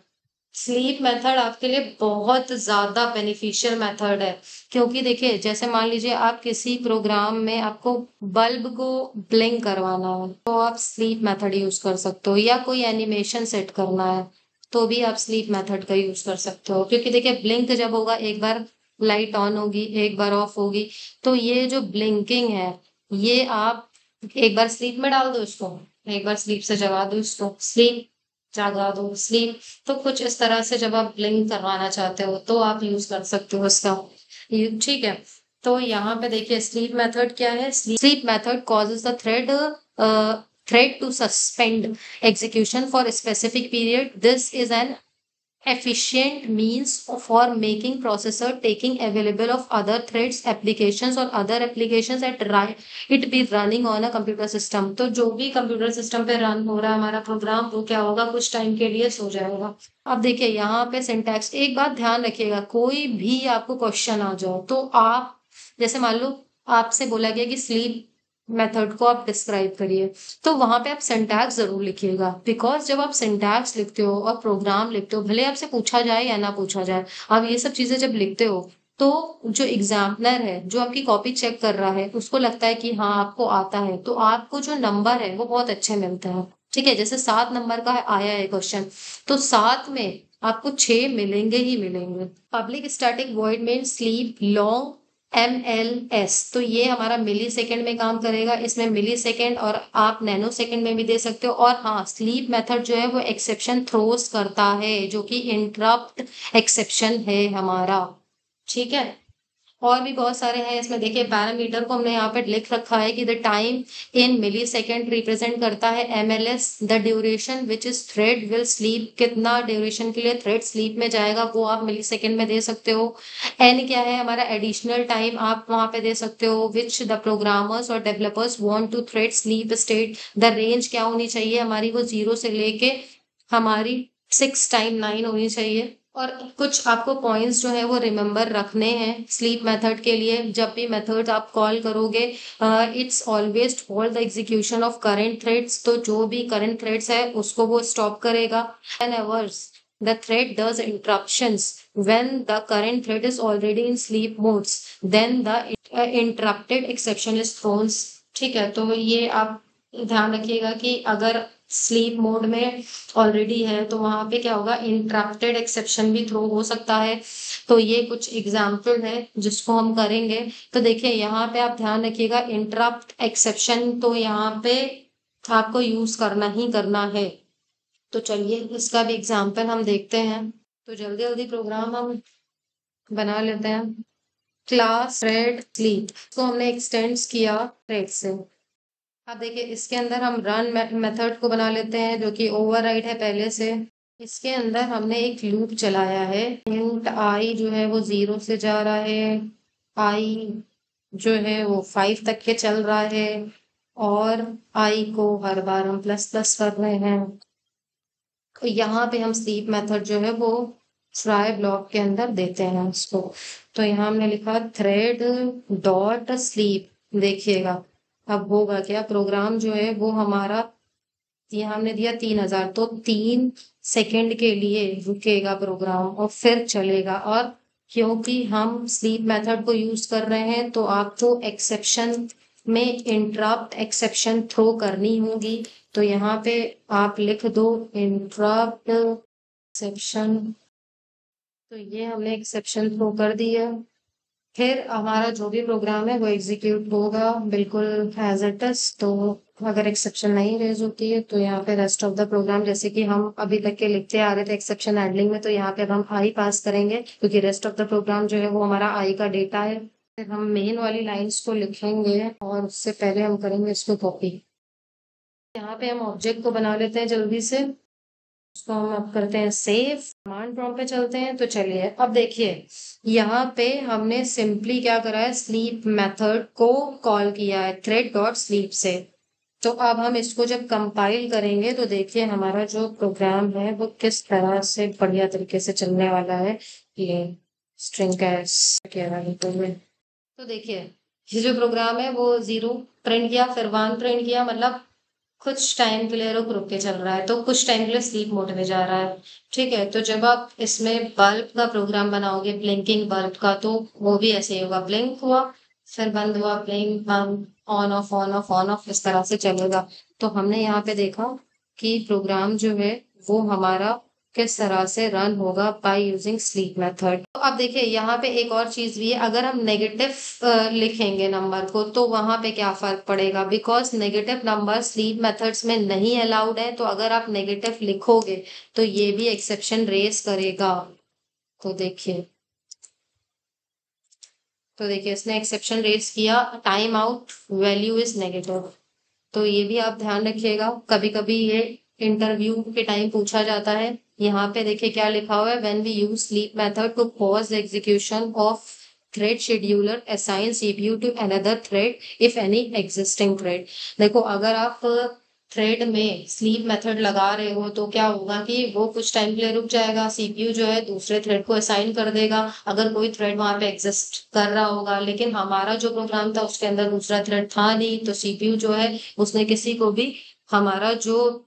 Speaker 1: स्लीप मेथड आपके लिए बहुत ज्यादा बेनिफिशियल मेथड है। क्योंकि देखिए जैसे मान लीजिए आप किसी प्रोग्राम में आपको बल्ब को ब्लिंक करवाना है तो आप स्लीप मेथड यूज कर सकते हो, या कोई एनिमेशन सेट करना है तो भी आप स्लीप मेथड का यूज कर सकते हो। क्योंकि देखिए ब्लिंक जब होगा, एक बार लाइट ऑन होगी एक बार ऑफ होगी, तो ये जो ब्लिंकिंग है ये आप एक बार स्लीप में डाल दो इसको, एक बार स्लीप से जगा दो इसको, स्लीप जागा दो, स्लीप। तो कुछ इस तरह से जब आप ब्लिंक करवाना चाहते हो तो आप यूज कर सकते हो इसका। ठीक है। तो यहाँ पे देखिए स्लीप मेथड क्या है। Sleep method causes the thread to suspend execution for a specific period. This is an efficient means for making processor taking available of other threads applications or other applications at it be running on a computer system। तो जो भी computer system पे run हो रहा है हमारा programme वो क्या होगा, कुछ टाइम के लिए सो जाएगा। अब देखिए यहाँ पे सिंटैक्स, एक बात ध्यान रखिएगा, कोई भी आपको क्वेश्चन आ जाओ तो आप जैसे मान लो आपसे बोला गया कि स्लीप मेथड को आप डिस्क्राइब करिए, तो वहां पे आप सिंटैक्स जरूर लिखिएगा। बिकॉज जब आप सिंटैक्स लिखते हो और प्रोग्राम लिखते हो, भले आपसे पूछा जाए या ना पूछा जाए, आप ये सब चीजें जब लिखते हो तो जो एग्जामिनर है जो आपकी कॉपी चेक कर रहा है उसको लगता है कि हाँ आपको आता है, तो आपको जो नंबर है वो बहुत अच्छे मिलते हैं। ठीक है, जैसे 7 नंबर का आया है क्वेश्चन, तो 7 में आपको 6 मिलेंगे ही मिलेंगे। पब्लिक स्टैटिक वॉइड में स्लीप लॉन्ग MLS, तो ये हमारा मिली सेकेंड में काम करेगा। इसमें मिली सेकेंड और आप नैनो सेकेंड में भी दे सकते हो। और हाँ, स्लीप मेथड जो है वो एक्सेप्शन थ्रोस करता है, जो कि इंटरप्ट एक्सेप्शन है हमारा। ठीक है। और भी बहुत सारे हैं इसमें। देखिए पैरामीटर को हमने यहाँ पे लिख रखा है कि the time in millisecond represent करता है MLS। The duration which is thread will sleep, कितना ड्यूरेशन के लिए थ्रेड स्लीप में जाएगा वो आप मिली सेकेंड में दे सकते हो। एन क्या है हमारा एडिशनल टाइम, आप वहां पे दे सकते हो विच द प्रोग्रामर्स और developers want to thread sleep state. The range क्या होनी चाहिए हमारी, वो 0 से लेके हमारी 6 टाइम 9 होनी चाहिए। और कुछ आपको पॉइंट्स जो है वो रिमेम्बर रखने हैं स्लीप मेथड के लिए। जब भी मेथड आप कॉल करोगे, it's always hold the execution of current threads, तो जो भी करंट थ्रेड्स है उसको वो स्टॉप करेगा। And averse the thread does interruptions when the current thread is already in sleep modes, then the interrupted exception is thrown। ठीक है, तो ये आप ध्यान रखिएगा कि अगर स्लीप मोड में ऑलरेडी है तो वहां पे क्या होगा, इंटरप्टेड एक्सेप्शन भी थ्रो हो सकता है। तो ये कुछ एग्जाम्पल है जिसको हम करेंगे। तो देखिए यहाँ पे आप ध्यान रखिएगा इंटरप्ट एक्सेप्शन तो यहाँ पे आपको यूज करना ही करना है। तो चलिए इसका भी एग्जाम्पल हम देखते हैं। तो जल्दी जल्दी प्रोग्राम हम बना लेते हैं। क्लास थ्रेड स्लीप को हमने एक्सटेंड किया थ्रेड से। अब देखिए इसके अंदर हम रन मेथड को बना लेते हैं जो कि ओवरराइड है पहले से। इसके अंदर हमने एक लूप चलाया है। इंट आई जो है वो 0 से जा रहा है, आई जो है वो 5 तक के चल रहा है, और आई को हर बार हम प्लस प्लस कर रहे हैं। तो यहाँ पे हम स्लीप मेथड जो है वो ट्राई ब्लॉक के अंदर देते हैं उसको। तो यहाँ हमने लिखा थ्रेड डॉट स्लीप। देखिएगा अब होगा क्या, प्रोग्राम जो है वो हमारा यहाँ हमने दिया 3000, तो 3 सेकंड के लिए रुकेगा प्रोग्राम और फिर चलेगा। और क्योंकि हम स्लीप मेथड को यूज कर रहे हैं तो आपको एक्सेप्शन में इंटरप्ट एक्सेप्शन थ्रो करनी होगी। तो यहाँ पे आप लिख दो इंटरप्ट एक्सेप्शन। तो ये हमने एक्सेप्शन थ्रो कर दिया। फिर हमारा जो भी प्रोग्राम है वो एग्जीक्यूट होगा बिल्कुल एज इट इज। तो अगर एक्सेप्शन नहीं रेज होती है तो यहाँ पे रेस्ट ऑफ द प्रोग्राम, जैसे कि हम अभी तक के लिखते आ रहे थे एक्सेप्शन हैंडलिंग में, तो यहाँ पे अब हम आई पास करेंगे क्योंकि रेस्ट ऑफ द प्रोग्राम जो है वो हमारा आई का डेटा है। फिर हम मेन वाली लाइंस को लिखेंगे और उससे पहले हम करेंगे इसको कॉपी। यहाँ पे हम ऑब्जेक्ट को बना लेते हैं जल्दी से। उसको हम अब करते हैं सेव, कमांड प्रॉम्प्ट पे चलते हैं। तो चलिए अब देखिए यहाँ पे हमने सिंपली क्या करा है, स्लीप मेथड को कॉल किया है थ्रेड डॉट स्लीप से। तो अब हम इसको जब कंपाइल करेंगे तो देखिए हमारा जो प्रोग्राम है वो किस तरह से बढ़िया तरीके से चलने वाला है। ये स्ट्रिंग कैस कह रहा है तो देखिए ये जो प्रोग्राम है वो 0 प्रिंट किया, फिर 1 प्रिंट किया, मतलब कुछ टाइम के लिए रुक रुक के चल रहा है, तो कुछ टाइम के लिए स्लीप मोड में जा रहा है। ठीक है, तो जब आप इसमें बल्ब का प्रोग्राम बनाओगे, ब्लिंकिंग बल्ब का, तो वो भी ऐसे ही होगा, ब्लिंक हुआ फिर बंद हुआ, ब्लिंक बंद, on off on off on off, इस तरह से चलेगा। तो हमने यहाँ पे देखा कि प्रोग्राम जो है वो हमारा किस तरह से रन होगा बाय यूजिंग स्लीप मेथड। तो अब देखिए यहाँ पे एक और चीज भी है, अगर हम नेगेटिव लिखेंगे नंबर को तो वहां पे क्या फर्क पड़ेगा, because negative number sleep methods में नहीं अलाउड है। तो अगर आप नेगेटिव लिखोगे तो ये भी एक्सेप्शन रेस करेगा। तो देखिए इसने एक्सेप्शन रेस किया, time out value is negative. तो ये भी आप ध्यान रखिएगा, कभी कभी ये इंटरव्यू के टाइम पूछा जाता है। यहाँ पे देखिए क्या लिखा हुआ है, when we use sleep method to pause the execution of thread scheduler assign CPU to another thread if any existing thread. देखो अगर आप थ्रेड में स्लीप मेथड लगा रहे हो तो क्या होगा कि वो कुछ टाइम के लिए रुक जाएगा, सीपीयू जो है दूसरे थ्रेड को असाइन कर देगा अगर कोई थ्रेड वहां पे एग्जिस्ट कर रहा होगा। लेकिन हमारा जो प्रोग्राम था उसके अंदर दूसरा थ्रेड था नहीं, तो सीपीयू जो है उसने किसी को भी हमारा जो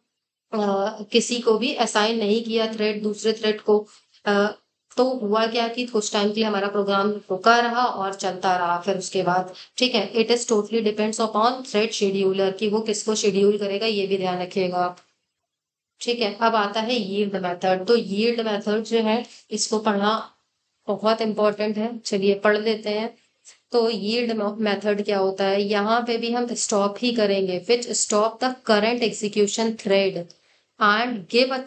Speaker 1: किसी को भी असाइन नहीं किया थ्रेड, दूसरे थ्रेड को। तो हुआ क्या कि कुछ टाइम के लिए हमारा प्रोग्राम रुका रहा और चलता रहा फिर उसके बाद। ठीक है, it is totally depends upon thread scheduler कि वो किसको शेड्यूल करेगा, ये भी ध्यान रखिएगा आप। ठीक है, अब आता है यील्ड मेथड। तो यील्ड मेथड जो है इसको पढ़ना बहुत इंपॉर्टेंट है, चलिए पढ़ लेते हैं। तो यील्ड मेथड क्या होता है, यहाँ पे भी हम स्टॉप ही करेंगे, which stop the current execution thread and give a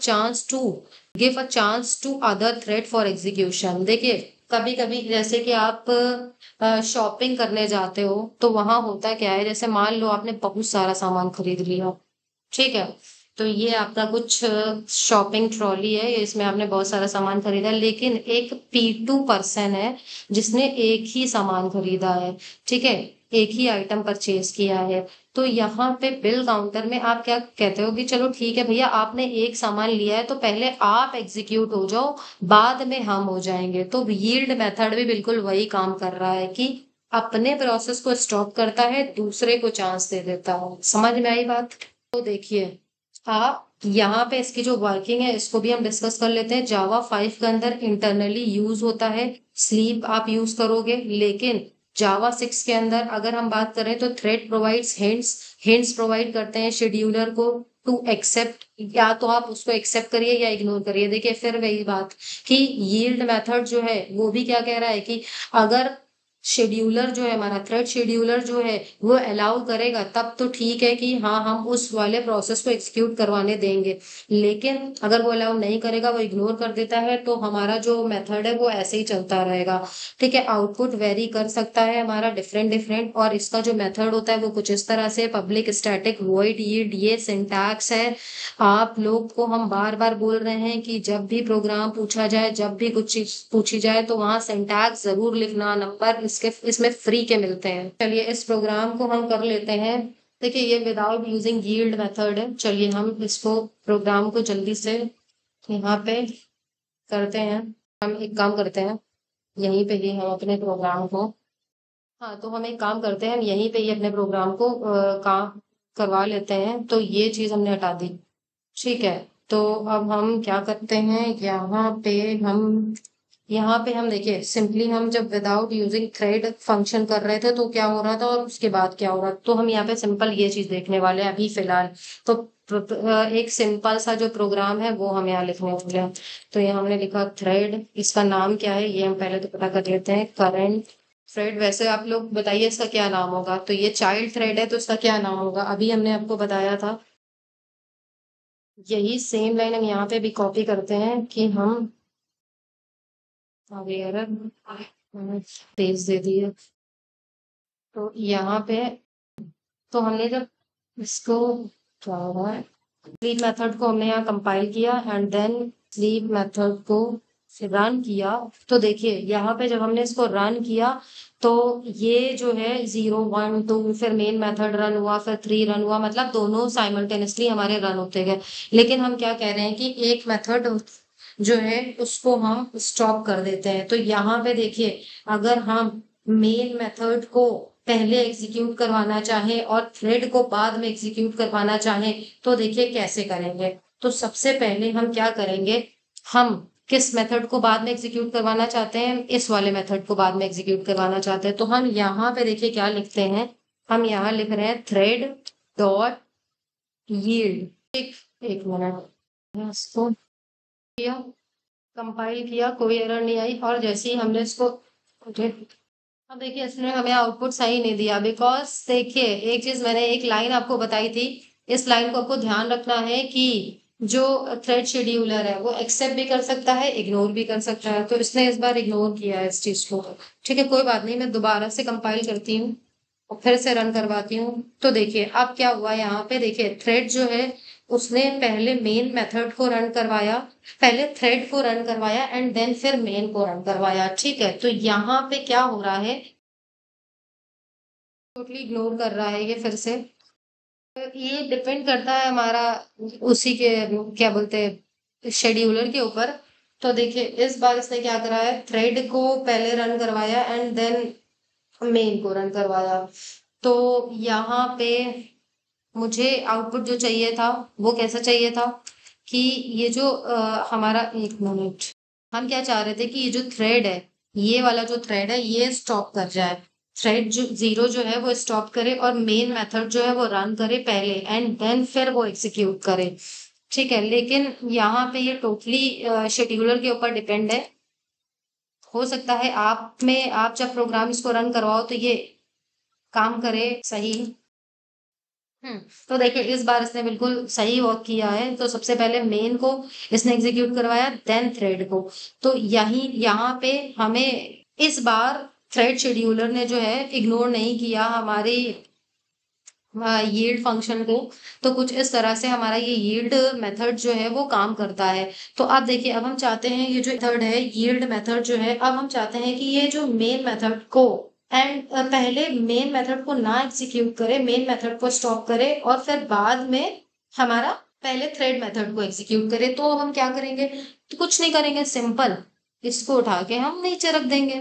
Speaker 1: chance to other thread for execution. देखिए कभी कभी जैसे कि आप शॉपिंग करने जाते हो तो वहां होता क्या है, जैसे मान लो आपने बहुत सारा सामान खरीद लिया। ठीक है, तो ये आपका कुछ शॉपिंग ट्रॉली है, इसमें आपने बहुत सारा सामान खरीदा, लेकिन एक P2 पर्सन है जिसने एक ही सामान खरीदा है। ठीक है, एक ही आइटम परचेज किया है। तो यहाँ पे बिल काउंटर में आप क्या कहते हो कि चलो ठीक है भैया आपने एक सामान लिया है तो पहले आप एग्जीक्यूट हो जाओ, बाद में हम हो जाएंगे। तो यील्ड मेथड भी बिल्कुल वही काम कर रहा है कि अपने प्रोसेस को स्टॉप करता है, दूसरे को चांस दे देता है। समझ में आई बात? तो देखिए आप यहाँ पे इसकी जो वर्किंग है इसको भी हम डिस्कस कर लेते हैं। जावा 5 के अंदर इंटरनली यूज होता है स्लीप, आप यूज करोगे, लेकिन जावा 6 के अंदर अगर हम बात करें तो thread provides hints, hints provide करते हैं शेड्यूलर को टू एक्सेप्ट, या तो आप उसको एक्सेप्ट करिए या इग्नोर करिए। देखिए फिर वही बात कि यील्ड मेथड जो है वो भी क्या कह रहा है कि अगर शेड्यूलर जो है हमारा थ्रेड शेड्यूलर जो है वो अलाउ करेगा तब तो ठीक है कि हाँ हम उस वाले प्रोसेस को एग्जीक्यूट करवाने देंगे, लेकिन अगर वो अलाउ नहीं करेगा, वो इग्नोर कर देता है, तो हमारा जो मेथड है वो ऐसे ही चलता रहेगा। ठीक है, आउटपुट वेरी कर सकता है हमारा डिफरेंट डिफरेंट, और इसका जो मेथड होता है वो कुछ इस तरह से पब्लिक स्टैटिक वॉइड यील्ड, ये सिंटैक्स है। आप लोग को हम बार बार बोल रहे हैं कि जब भी प्रोग्राम पूछा जाए, जब भी कुछ चीज पूछी जाए तो वहां सिंटैक्स जरूर लिखना, नंबर इसके इसमें फ्री के मिलते हैं। चलिए इस प्रोग्राम को हम कर लेते हैं। देखिए ये विदाउट यूजिंग यील्ड मेथड है। चलिए हम इसको प्रोग्राम को जल्दी से यहाँ पे करते हैं। हम एक काम करते हैं, यहीं पे ही हम अपने प्रोग्राम को, हाँ तो हम एक काम करते हैं, हम यहीं पे ही अपने प्रोग्राम को काम करवा लेते हैं। तो ये चीज हमने हटा दी। ठीक है। तो अब हम क्या करते हैं, यहाँ पे हम देखिए सिंपली हम जब विदाउट यूजिंग थ्रेड फंक्शन कर रहे थे तो क्या हो रहा था और उसके बाद क्या हो रहा था, तो हम यहाँ पे सिंपल ये चीज देखने वाले हैं अभी फिलहाल। तो एक सिंपल सा जो प्रोग्राम है वो हम यहाँ लिखने वाले हैं। तो यहाँ हमने लिखा थ्रेड, इसका नाम क्या है ये हम पहले तो पता कर लेते हैं, करंट थ्रेड। वैसे आप लोग बताइए इसका क्या नाम होगा, तो ये चाइल्ड थ्रेड है तो इसका क्या नाम होगा, अभी हमने आपको बताया था। यही सेम लाइन हम यहाँ पे भी कॉपी करते हैं कि हम आगे एरर पेज दे दिए। तो यहाँ पे तो हमने जब इसको क्या हुआ है, स्लीप मेथड को हमने यहाँ कंपाइल किया एंड देन स्लीप मेथड को रन किया। तो देखिए यहाँ पे जब हमने इसको रन किया तो ये जो है 0 1 2 फिर मेन मेथड रन हुआ, फिर 3 रन हुआ, मतलब दोनों साइमल्टेनियसली हमारे रन होते गए। लेकिन हम क्या कह रहे हैं कि एक मेथड जो है उसको हम स्टॉप कर देते हैं। तो यहाँ पे देखिए अगर हम मेन मेथड को पहले एग्जीक्यूट करवाना चाहे और थ्रेड को बाद में एग्जीक्यूट करवाना चाहे तो देखिए कैसे करेंगे। तो सबसे पहले हम क्या करेंगे, हम किस मेथड को बाद में एग्जीक्यूट करवाना चाहते हैं, इस वाले मेथड को बाद में एग्जीक्यूट करवाना चाहते हैं। तो हम यहाँ पे देखिए क्या लिखते हैं, हम यहाँ लिख रहे हैं थ्रेड डॉट यील्ड। एक मिनट, इसको किया, कंपाइल किया, कोई एरर नहीं आई, और जैसे ही हमने इसको अब देखिए इसने हमें आउटपुट सही नहीं दिया, बिकॉज देखिए एक चीज मैंने एक लाइन आपको बताई थी, इस लाइन को आपको ध्यान रखना है कि जो थ्रेड शेड्यूलर है वो एक्सेप्ट भी कर सकता है इग्नोर भी कर सकता है, तो इसने इस बार इग्नोर किया है इस चीज को। ठीक है कोई बात नहीं, मैं दोबारा से कंपाइल करती हूँ और फिर से रन करवाती हूँ। तो देखिए अब क्या हुआ, यहाँ पे देखिए थ्रेड जो है उसने पहले मेन मेथड को रन करवाया, पहले थ्रेड को रन करवाया एंड देन फिर मेन को रन करवाया। ठीक है, तो यहाँ पे क्या हो रहा है, टोटली इग्नोर कर रहा है ये फिर से। ये डिपेंड करता है हमारा उसी के क्या बोलते हैं शेड्यूलर के ऊपर। तो देखिए इस बार इसने क्या करा है, थ्रेड को पहले रन करवाया एंड देन मेन को रन करवाया। तो यहाँ पे मुझे आउटपुट जो चाहिए था वो कैसा चाहिए था कि ये जो हमारा, एक मिनट, हम क्या चाह रहे थे कि ये जो थ्रेड है, ये वाला जो थ्रेड है ये स्टॉप कर जाए, थ्रेड जो 0 जो है वो स्टॉप करे और मेन मेथड जो है वो रन करे पहले एंड देन फिर वो एग्जीक्यूट करे। ठीक है, लेकिन यहाँ पे ये टोटली शेड्यूलर के ऊपर डिपेंड है। हो सकता है आप जब प्रोग्राम इसको रन करवाओ तो ये काम करे सही। हम्म, तो देखिए इस बार इसने बिल्कुल सही वर्क किया है। तो सबसे पहले मेन को इसने एग्जीक्यूट करवाया देन थ्रेड को। तो यहाँ पे हमें इस बार थ्रेड शेड्यूलर ने जो है इग्नोर नहीं किया हमारी यील्ड फंक्शन को। तो कुछ इस तरह से हमारा ये यील्ड मेथड जो है वो काम करता है। तो अब देखिए अब हम चाहते हैं ये जो मेथड है यील्ड मेथड जो है, अब हम चाहते हैं कि ये जो मेन मेथड को पहले मेन मेथड को ना एग्जीक्यूट करे, मेन मेथड को स्टॉप करे और फिर बाद में हमारा पहले थ्रेड मेथड को एग्जीक्यूट करे। तो अब हम क्या करेंगे, तो कुछ नहीं करेंगे, सिंपल इसको उठा के हम नीचे रख देंगे।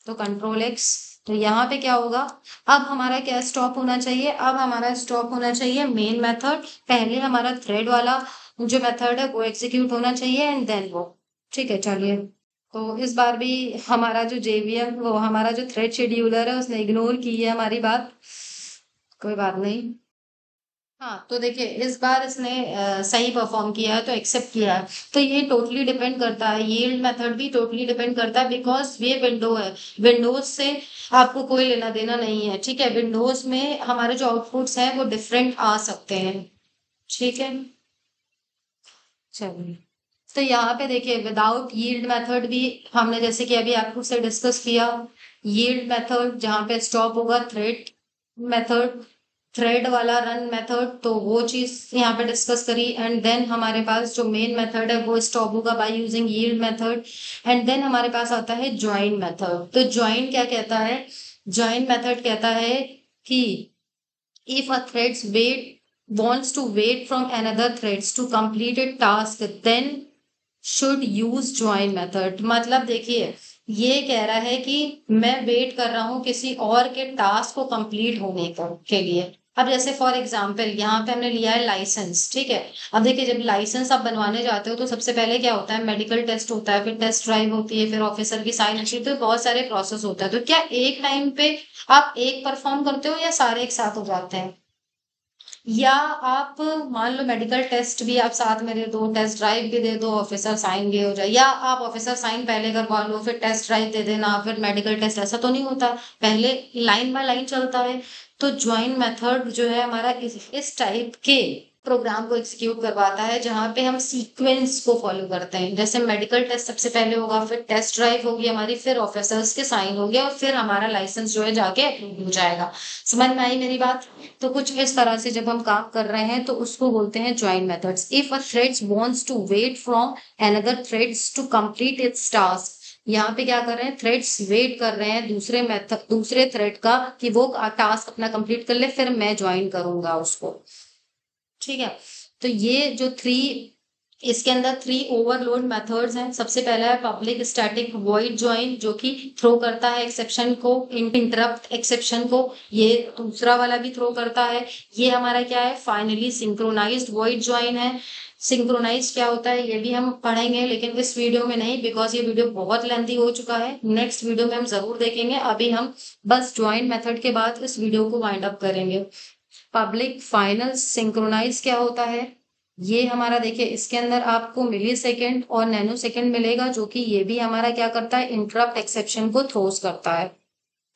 Speaker 1: तो कंट्रोल एक्स, तो यहाँ पे क्या होगा, अब हमारा क्या स्टॉप होना चाहिए, अब हमारा स्टॉप होना चाहिए मेन मेथड, पहले हमारा थ्रेड वाला जो मेथड है वो एग्जीक्यूट होना चाहिए एंड देन वो। ठीक है चलिए, तो इस बार भी हमारा जो जेवीएम वो हमारा जो थ्रेड शेड्यूलर है उसने इग्नोर की है हमारी बात, कोई बात नहीं। हाँ तो देखिए इस बार इसने सही परफॉर्म किया है तो एक्सेप्ट किया है। तो ये टोटली डिपेंड करता है, यील्ड मेथड भी टोटली डिपेंड करता है, बिकॉज ये विंडो है, विंडोज से आपको कोई लेना देना नहीं है। ठीक है, विंडोज में हमारे जो आउटपुट्स हैं वो डिफरेंट आ सकते हैं। ठीक है चलिए, तो यहाँ पे देखिए विदाउट यील्ड मेथड भी हमने जैसे कि अभी आपको से डिस्कस किया, यील्ड मेथड जहाँ पे स्टॉप होगा थ्रेड मेथड, थ्रेड वाला रन मेथड, तो वो चीज यहाँ पे डिस्कस करी एंड देन हमारे पास जो मेन मेथड है वो स्टॉप होगा by using yield method and then हमारे पास आता है ज्वाइन मेथड। तो ज्वाइन क्या कहता है, ज्वाइन मेथड कहता है कि if a threads wait wants to wait from another threads to complete a task then should use join method। मतलब देखिए ये कह रहा है कि मैं वेट कर रहा हूं किसी और के टास्क को कंप्लीट होने के लिए, अब जैसे फॉर एग्जाम्पल यहाँ पे हमने लिया है लाइसेंस, ठीक है। अब देखिए जब लाइसेंस आप बनवाने जाते हो तो सबसे पहले क्या होता है, मेडिकल टेस्ट होता है, फिर टेस्ट ड्राइव होती है, फिर ऑफिसर की साइन होती है, तो बहुत सारे प्रोसेस होता है। तो क्या एक टाइम पे आप एक परफॉर्म करते हो या सारे एक साथ हो जाते हैं? या आप मान लो मेडिकल टेस्ट भी आप साथ में दे दो, टेस्ट ड्राइव भी दे दो, ऑफिसर साइन भी हो जाए, या आप ऑफिसर साइन पहले करवा लो फिर टेस्ट ड्राइव दे देना फिर मेडिकल टेस्ट, ऐसा तो नहीं होता, पहले लाइन बाय लाइन चलता है। तो ज्वाइन मेथड जो है हमारा इस टाइप के प्रोग्राम को एग्जीक्यूट करवाता है जहां पे हम सीक्वेंस को फॉलो करते हैं। जैसे मेडिकल टेस्ट सबसे पहले होगा, फिर टेस्ट ड्राइव होगी हमारी, फिर ऑफिसर्स के साइन होंगे और फिर हमारा लाइसेंस जो है जाके अप्रूव हो जाएगा। समझ में आई मेरी बात? तो कुछ इस तरह से जब हम काम कर रहे हैं तो उसको बोलते हैं join methods. If a thread wants to wait from another threads to complete its task, यहाँ पे क्या कर रहे हैं, थ्रेड्स वेट कर रहे हैं दूसरे थ्रेड का कि वो टास्क अपना कंप्लीट कर ले, फिर मैं ज्वाइन करूंगा उसको। ठीक है। तो ये जो इसके अंदर 3 ओवरलोड मेथड्स हैं। सबसे पहला है पब्लिक स्टैटिक वॉइड ज्वाइन, जो कि थ्रो करता है एक्सेप्शन को, इंटरप्ट एक्सेप्शन को। ये दूसरा वाला भी थ्रो करता है। ये हमारा क्या है, फाइनली सिंक्रोनाइज्ड वॉइड ज्वाइन है। सिंक्रोनाइज क्या होता है ये भी हम पढ़ेंगे, लेकिन इस वीडियो में नहीं, बिकॉज ये वीडियो बहुत लेंथी हो चुका है। नेक्स्ट वीडियो में हम जरूर देखेंगे। अभी हम बस ज्वाइन मेथड के बाद इस वीडियो को वाइंड अप करेंगे। पब्लिक फाइनल सिंक्रोनाइज क्या होता है, ये हमारा देखिए इसके अंदर आपको मिली सेकेंड और नैनो सेकेंड मिलेगा, जो कि ये भी हमारा क्या करता है, इंटरप्ट एक्सेप्शन को थ्रोस करता है।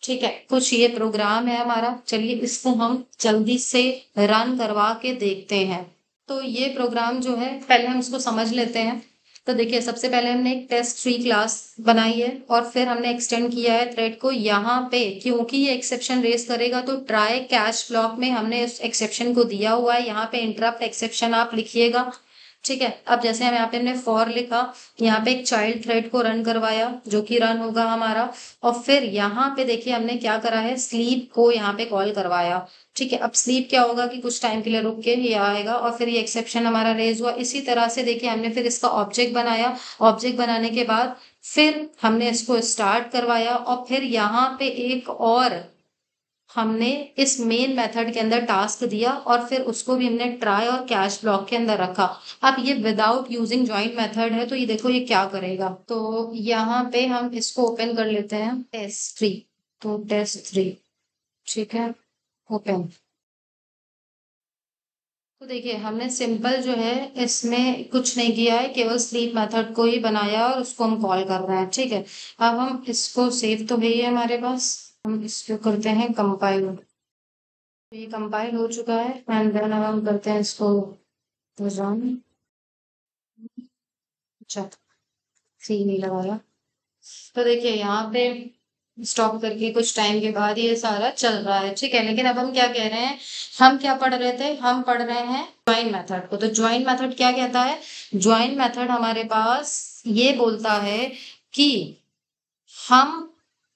Speaker 1: ठीक है, कुछ ये प्रोग्राम है हमारा। चलिए इसको हम जल्दी से रन करवा के देखते हैं। तो ये प्रोग्राम जो है पहले हम इसको समझ लेते हैं। तो देखिए सबसे पहले हमने एक टेस्ट थ्री क्लास बनाई है और फिर हमने एक्सटेंड किया है थ्रेड को। यहाँ पे क्योंकि ये एक्सेप्शन रेज करेगा तो ट्राई कैच ब्लॉक में हमने उस एक्सेप्शन को दिया हुआ है। यहाँ पे इंटरप्ट एक्सेप्शन आप लिखिएगा। ठीक है। अब जैसे हम यहाँ पे हमने फॉर लिखा, यहाँ पे एक चाइल्ड थ्रेड को रन करवाया जो कि रन होगा हमारा, और फिर यहाँ पे देखिए हमने क्या करा है, स्लीप को यहाँ पे कॉल करवाया। ठीक है। अब स्लीप क्या होगा कि कुछ टाइम के लिए रुक के ये आएगा और फिर ये एक्सेप्शन हमारा रेज हुआ। इसी तरह से देखिए हमने फिर इसका ऑब्जेक्ट बनाया। ऑब्जेक्ट बनाने के बाद फिर हमने इसको स्टार्ट करवाया और फिर यहाँ पे एक और हमने इस मेन मेथड के अंदर टास्क दिया और फिर उसको भी हमने ट्राई और कैच ब्लॉक के अंदर रखा। अब ये विदाउट यूजिंग ज्वाइंट मेथड है, तो ये देखो ये क्या करेगा। तो यहाँ पे हम इसको ओपन कर लेते हैं, टेस्ट थ्री। तो टेस्ट थ्री, ठीक है, ओपन। तो देखिए हमने सिंपल जो है इसमें कुछ नहीं किया है, केवल स्लीप मेथड को ही बनाया और उसको हम कॉल कर रहे हैं। ठीक है। अब हम इसको सेव तो है ही है हमारे पास, हम इसको करते हैं कंपाइल। तो ये कंपाइल हो चुका है एंड देन अब हम करते हैं इसको रन। अच्छा, थ्री नहीं लगाया। तो देखिए यहाँ पे स्टॉप करके कुछ टाइम के बाद ये सारा चल रहा है। ठीक है। लेकिन अब हम क्या कह रहे हैं, हम क्या पढ़ रहे थे, हम पढ़ रहे हैं ज्वाइन मेथड को। तो ज्वाइन मेथड क्या कहता है, ज्वाइन मेथड हमारे पास ये बोलता है कि हम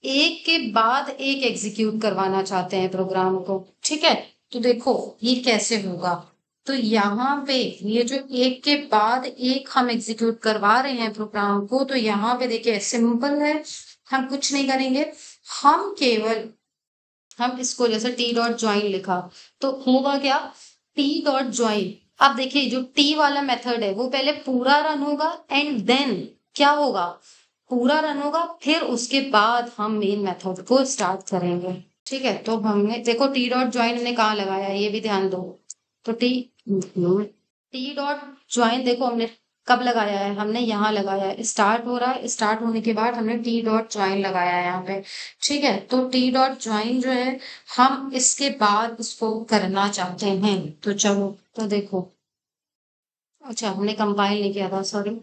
Speaker 1: एक के बाद एक एग्जीक्यूट करवाना चाहते हैं प्रोग्राम को। ठीक है। तो देखो ये कैसे होगा। तो यहाँ पे ये जो एक के बाद एक हम एग्जीक्यूट करवा रहे हैं प्रोग्राम को, तो यहाँ पे देखिए सिंपल है, हम कुछ नहीं करेंगे, हम केवल हम इसको जैसे टी डॉट ज्वाइन लिखा तो होगा क्या, टी डॉट ज्वाइन। अब देखिए जो टी वाला मेथड है वो पहले पूरा रन होगा एंड देन क्या होगा, पूरा रन होगा, फिर उसके बाद हम मेन मेथड को स्टार्ट करेंगे। ठीक है। तो हमने देखो टी डॉट ज्वाइन हमने कहाँ लगाया है ये भी ध्यान दो। तो टी डॉट ज्वाइन देखो हमने कब लगाया है, हमने यहाँ लगाया है, स्टार्ट हो रहा है, स्टार्ट होने के बाद हमने टी डॉट ज्वाइन लगाया है यहाँ पे। ठीक है। तो टी डॉट ज्वाइन जो है हम इसके बाद इसको करना चाहते हैं। तो चलो तो देखो, अच्छा हमने कंपाइल नहीं किया था, sorry,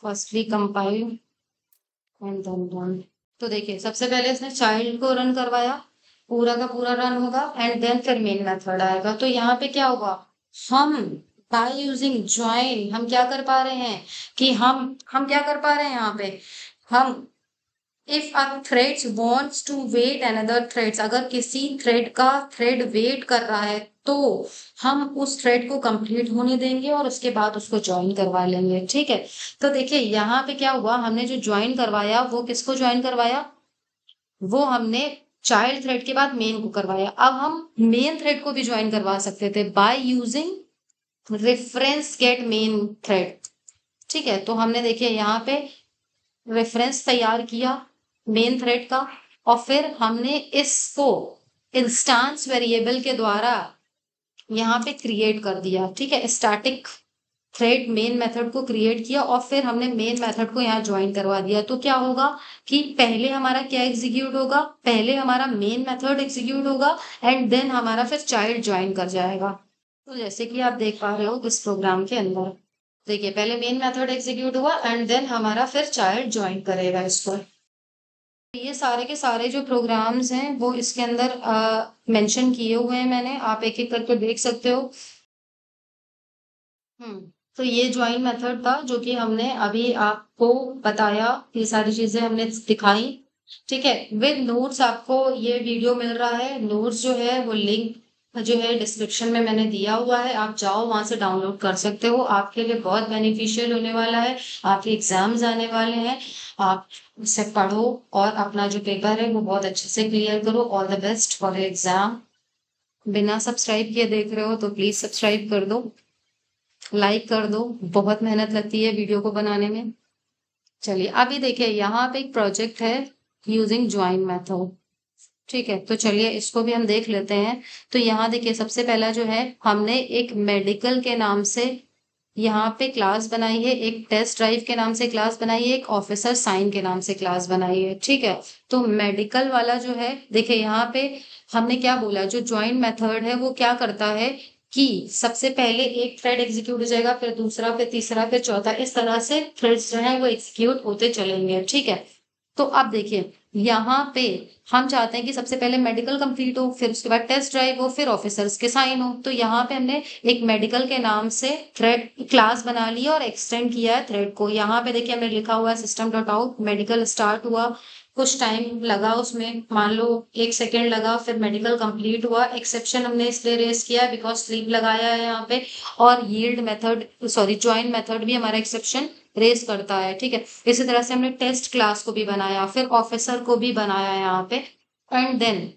Speaker 1: firstly compile and then run. तो देखिए सबसे पहले इसने चाइल्ड को रन करवाया, पूरा का पूरा रन होगा एंड देन फिर मेन मेथड आएगा। तो यहाँ पे क्या होगा, हम बाय यूजिंग ज्वाइन हम क्या कर पा रहे हैं कि हम क्या कर पा रहे हैं यहाँ पे, हम if a threads wants to wait another threads, अगर किसी थ्रेड का थ्रेड वेट कर रहा है तो हम उस थ्रेड को कंप्लीट होने देंगे और उसके बाद उसको ज्वाइन करवा लेंगे। ठीक है। तो देखिए यहाँ पे क्या हुआ, हमने जो ज्वाइन करवाया वो किसको ज्वाइन करवाया, वो हमने चाइल्ड थ्रेड के बाद मेन को करवाया। अब हम मेन थ्रेड को भी ज्वाइन करवा सकते थे by using reference get main thread. ठीक है, तो हमने देखिए यहाँ पे रेफरेंस तैयार किया मेन थ्रेड का, और फिर हमने इसको इंस्टांस वेरिएबल के द्वारा यहाँ पे क्रिएट कर दिया। ठीक है, स्टैटिक थ्रेड मेन मेथड को क्रिएट किया और फिर हमने मेन मेथड को यहाँ ज्वाइन करवा दिया। तो क्या होगा कि पहले हमारा क्या एग्जीक्यूट होगा, पहले हमारा मेन मेथड एग्जीक्यूट होगा एंड देन हमारा फिर चाइल्ड ज्वाइन कर जाएगा। तो जैसे कि आप देख पा रहे हो इस प्रोग्राम के अंदर, देखिए पहले मेन मेथड एग्जीक्यूट हुआ एंड देन हमारा फिर चाइल्ड ज्वाइन करेगा इसको। ये सारे के सारे जो प्रोग्राम्स हैं वो इसके अंदर मेंशन किए हुए हैं मैंने, आप एक एक करके देख सकते हो। तो ये ज्वाइन मेथड था जो कि हमने अभी आपको बताया, ये सारी चीजें हमने दिखाई। ठीक है, विद नोट्स आपको ये वीडियो मिल रहा है। नोट्स जो है वो लिंक जो है डिस्क्रिप्शन में मैंने दिया हुआ है, आप जाओ वहां से डाउनलोड कर सकते हो। आपके लिए बहुत बेनिफिशियल होने वाला है, आपके एग्जाम्स आने वाले हैं, आप इसे पढ़ो और अपना जो पेपर है वो बहुत अच्छे से क्लियर करो। All the best for exam. बिना सब्सक्राइब किए देख रहे हो तो प्लीज सब्सक्राइब कर दो, लाइक कर दो, बहुत मेहनत लगती है वीडियो को बनाने में। चलिए अभी देखिए यहाँ पे एक प्रोजेक्ट है यूजिंग ज्वाइन मेथड। ठीक है, तो चलिए इसको भी हम देख लेते हैं। तो यहाँ देखिए सबसे पहला जो है हमने एक मेडिकल के नाम से यहाँ पे क्लास बनाई है, एक टेस्ट ड्राइव के नाम से क्लास बनाई है, एक ऑफिसर साइन के नाम से क्लास बनाई है। ठीक है, तो मेडिकल वाला जो है देखिए यहाँ पे हमने क्या बोला, जो ज्वाइन मेथड है वो क्या करता है कि सबसे पहले एक थ्रेड एग्जीक्यूट हो जाएगा, फिर दूसरा, फिर तीसरा, फिर चौथा, इस तरह से थ्रेड्स जो है वो एग्जीक्यूट होते चलेंगे। ठीक है, तो अब देखिए यहाँ पे हम चाहते हैं कि सबसे पहले मेडिकल कंप्लीट हो, फिर उसके बाद टेस्ट ड्राइव हो, फिर ऑफिसर्स के साइन हो। तो यहाँ पे हमने एक मेडिकल के नाम से थ्रेड क्लास बना ली और एक्सटेंड किया है थ्रेड को। यहाँ पे देखिए हमने लिखा हुआ है system dot out, medical start हुआ, कुछ टाइम लगा उसमें, मान लो 1 सेकेंड लगा, फिर मेडिकल कंप्लीट हुआ। एक्सेप्शन हमने इसलिए रेस किया बिकॉज स्लीप लगाया है यहाँ पे, और yield method sorry join method भी हमारा एक्सेप्शन रेस करता है। ठीक है, इसी तरह से हमने टेस्ट क्लास को भी बनाया, फिर ऑफिसर को भी बनाया यहाँ पे, एंड देन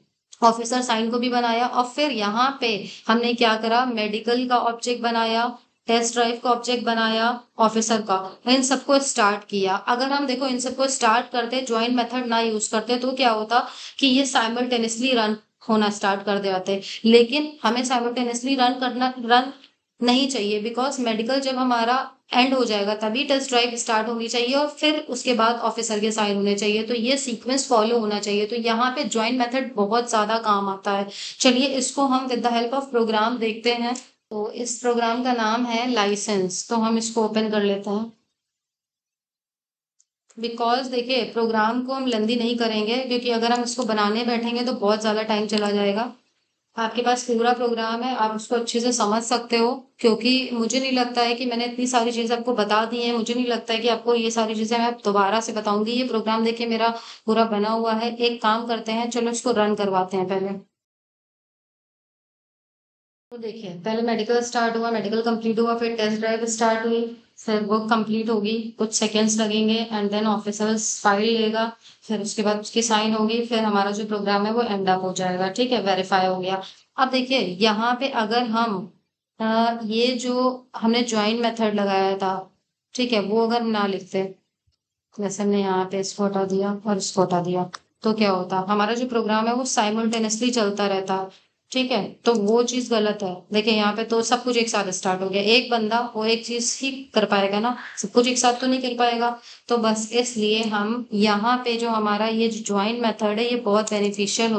Speaker 1: ऑफिसर साइन को भी बनाया, और फिर यहाँ पे हमने क्या करा, मेडिकल का ऑब्जेक्ट बनाया, टेस्ट ड्राइव का ऑब्जेक्ट बनाया, ऑफिसर का, इन सबको स्टार्ट किया। अगर हम देखो इन सबको स्टार्ट करते, ज्वाइन मेथड ना यूज करते, तो क्या होता कि ये साइमल्टेनियसली रन होना स्टार्ट कर देते। लेकिन हमें साइमल्टेनियसली रन नहीं चाहिए, बिकॉज मेडिकल जब हमारा एंड हो जाएगा तभी टेस्ट ड्राइव स्टार्ट होनी चाहिए और फिर उसके बाद ऑफिसर के साइन होने चाहिए। तो ये सीक्वेंस फॉलो होना चाहिए। तो यहाँ पे ज्वाइन मेथड बहुत ज्यादा काम आता है। चलिए इसको हम with the help of program देखते हैं। तो इस प्रोग्राम का नाम है लाइसेंस, तो हम इसको ओपन कर लेते हैं। बिकॉज देखिए प्रोग्राम को हम लेंदी नहीं करेंगे, क्योंकि अगर हम इसको बनाने बैठेंगे तो बहुत ज्यादा टाइम चला जाएगा। आपके पास पूरा प्रोग्राम है, आप उसको अच्छे से समझ सकते हो, क्योंकि मुझे नहीं लगता है कि मैंने इतनी सारी चीजें आपको बता दी हैं। मुझे नहीं लगता है कि आपको ये सारी चीजें मैं दोबारा से बताऊंगी। ये प्रोग्राम देखिए मेरा पूरा बना हुआ है। एक काम करते हैं, चलो इसको रन करवाते हैं पहले। तो देखिए पहले मेडिकल स्टार्ट हुआ, मेडिकल कंप्लीट हुआ, फिर टेस्ट ड्राइव स्टार्ट हुई, फिर वो कंप्लीट होगी, कुछ सेकेंड्स लगेंगे, एंड देन ऑफिसर्स फाइल लेगा, फिर उसके बाद उसकी साइन होगी, फिर हमारा जो प्रोग्राम है वो एंड अप हो जाएगा। ठीक है, वेरीफाई हो गया। अब देखिए यहाँ पे अगर हम ये जो हमने ज्वाइन मेथड लगाया था, ठीक है, वो अगर हम ना लिखते, जैसे हमने यहाँ पे इसको हटा दिया और इसको हटा दिया, तो क्या होता, हमारा जो प्रोग्राम है वो साइमल्टेनियसली चलता रहता। ठीक है, तो वो चीज गलत है। देखिए यहाँ पे तो सब कुछ एक साथ स्टार्ट हो गया, एक बंदा वो एक चीज ही कर पाएगा ना, सब कुछ एक साथ तो नहीं कर पाएगा। तो बस इसलिए हम यहाँ पे जो हमारा ये जो ज्वाइन मेथड है ये बहुत बेनिफिशियल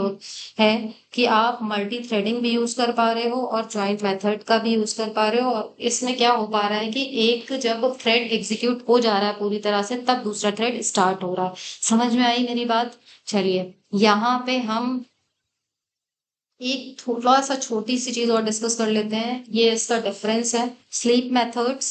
Speaker 1: है कि आप मल्टी थ्रेडिंग भी यूज कर पा रहे हो और ज्वाइंट मेथड का भी यूज कर पा रहे हो। और इसमें क्या हो पा रहा है कि एक जब थ्रेड एग्जीक्यूट हो जा रहा है पूरी तरह से, तब दूसरा थ्रेड स्टार्ट हो रहा है। समझ में आई मेरी बात? चलिए यहाँ पे हम एक थोड़ा सा छोटी सी चीज और डिस्कस कर लेते हैं। ये इसका डिफरेंस है, sleep methods.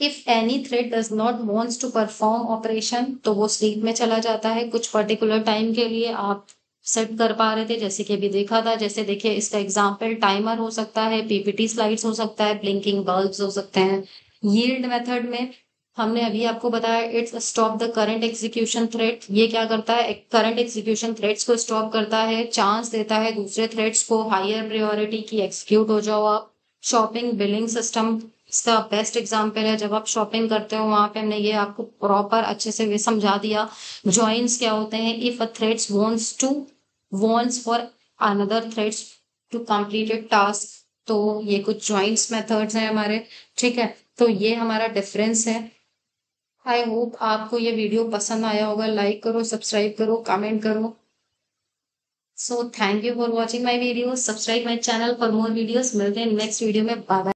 Speaker 1: If any thread does not wants to perform operation, तो वो स्लीप में चला जाता है कुछ पर्टिकुलर टाइम के लिए। आप सेट कर पा रहे थे जैसे कि अभी देखा था। जैसे देखिए इसका एग्जांपल टाइमर हो सकता है, पीपीटी स्लाइड्स हो सकता है, ब्लिंकिंग बल्ब्स हो सकते हैं। यील्ड मेथड में हमने अभी आपको बताया it's stop the current execution thread. ये क्या करता है, करंट एग्जीक्यूशन थ्रेड्स को स्टॉप करता है, चांस देता है दूसरे थ्रेड्स को हायर प्रायोरिटी की एग्जीक्यूट हो जाओ आप। शॉपिंग बिलिंग सिस्टम इसका बेस्ट एग्जांपल है। जब आप शॉपिंग करते हो वहां पे हमने ये आपको प्रॉपर अच्छे से समझा दिया। जॉइंस क्या होते हैं, if a threads wants for another threads to complete a task. तो ये कुछ जॉइंट्स मेथड्स हैं हमारे। ठीक है, तो ये हमारा डिफरेंस है। आई होप आपको ये वीडियो पसंद आया होगा। लाइक करो, सब्सक्राइब करो, कमेंट करो। So thank you for watching my video. Subscribe my channel for more videos. मिलते हैं नेक्स्ट वीडियो में। Bye bye.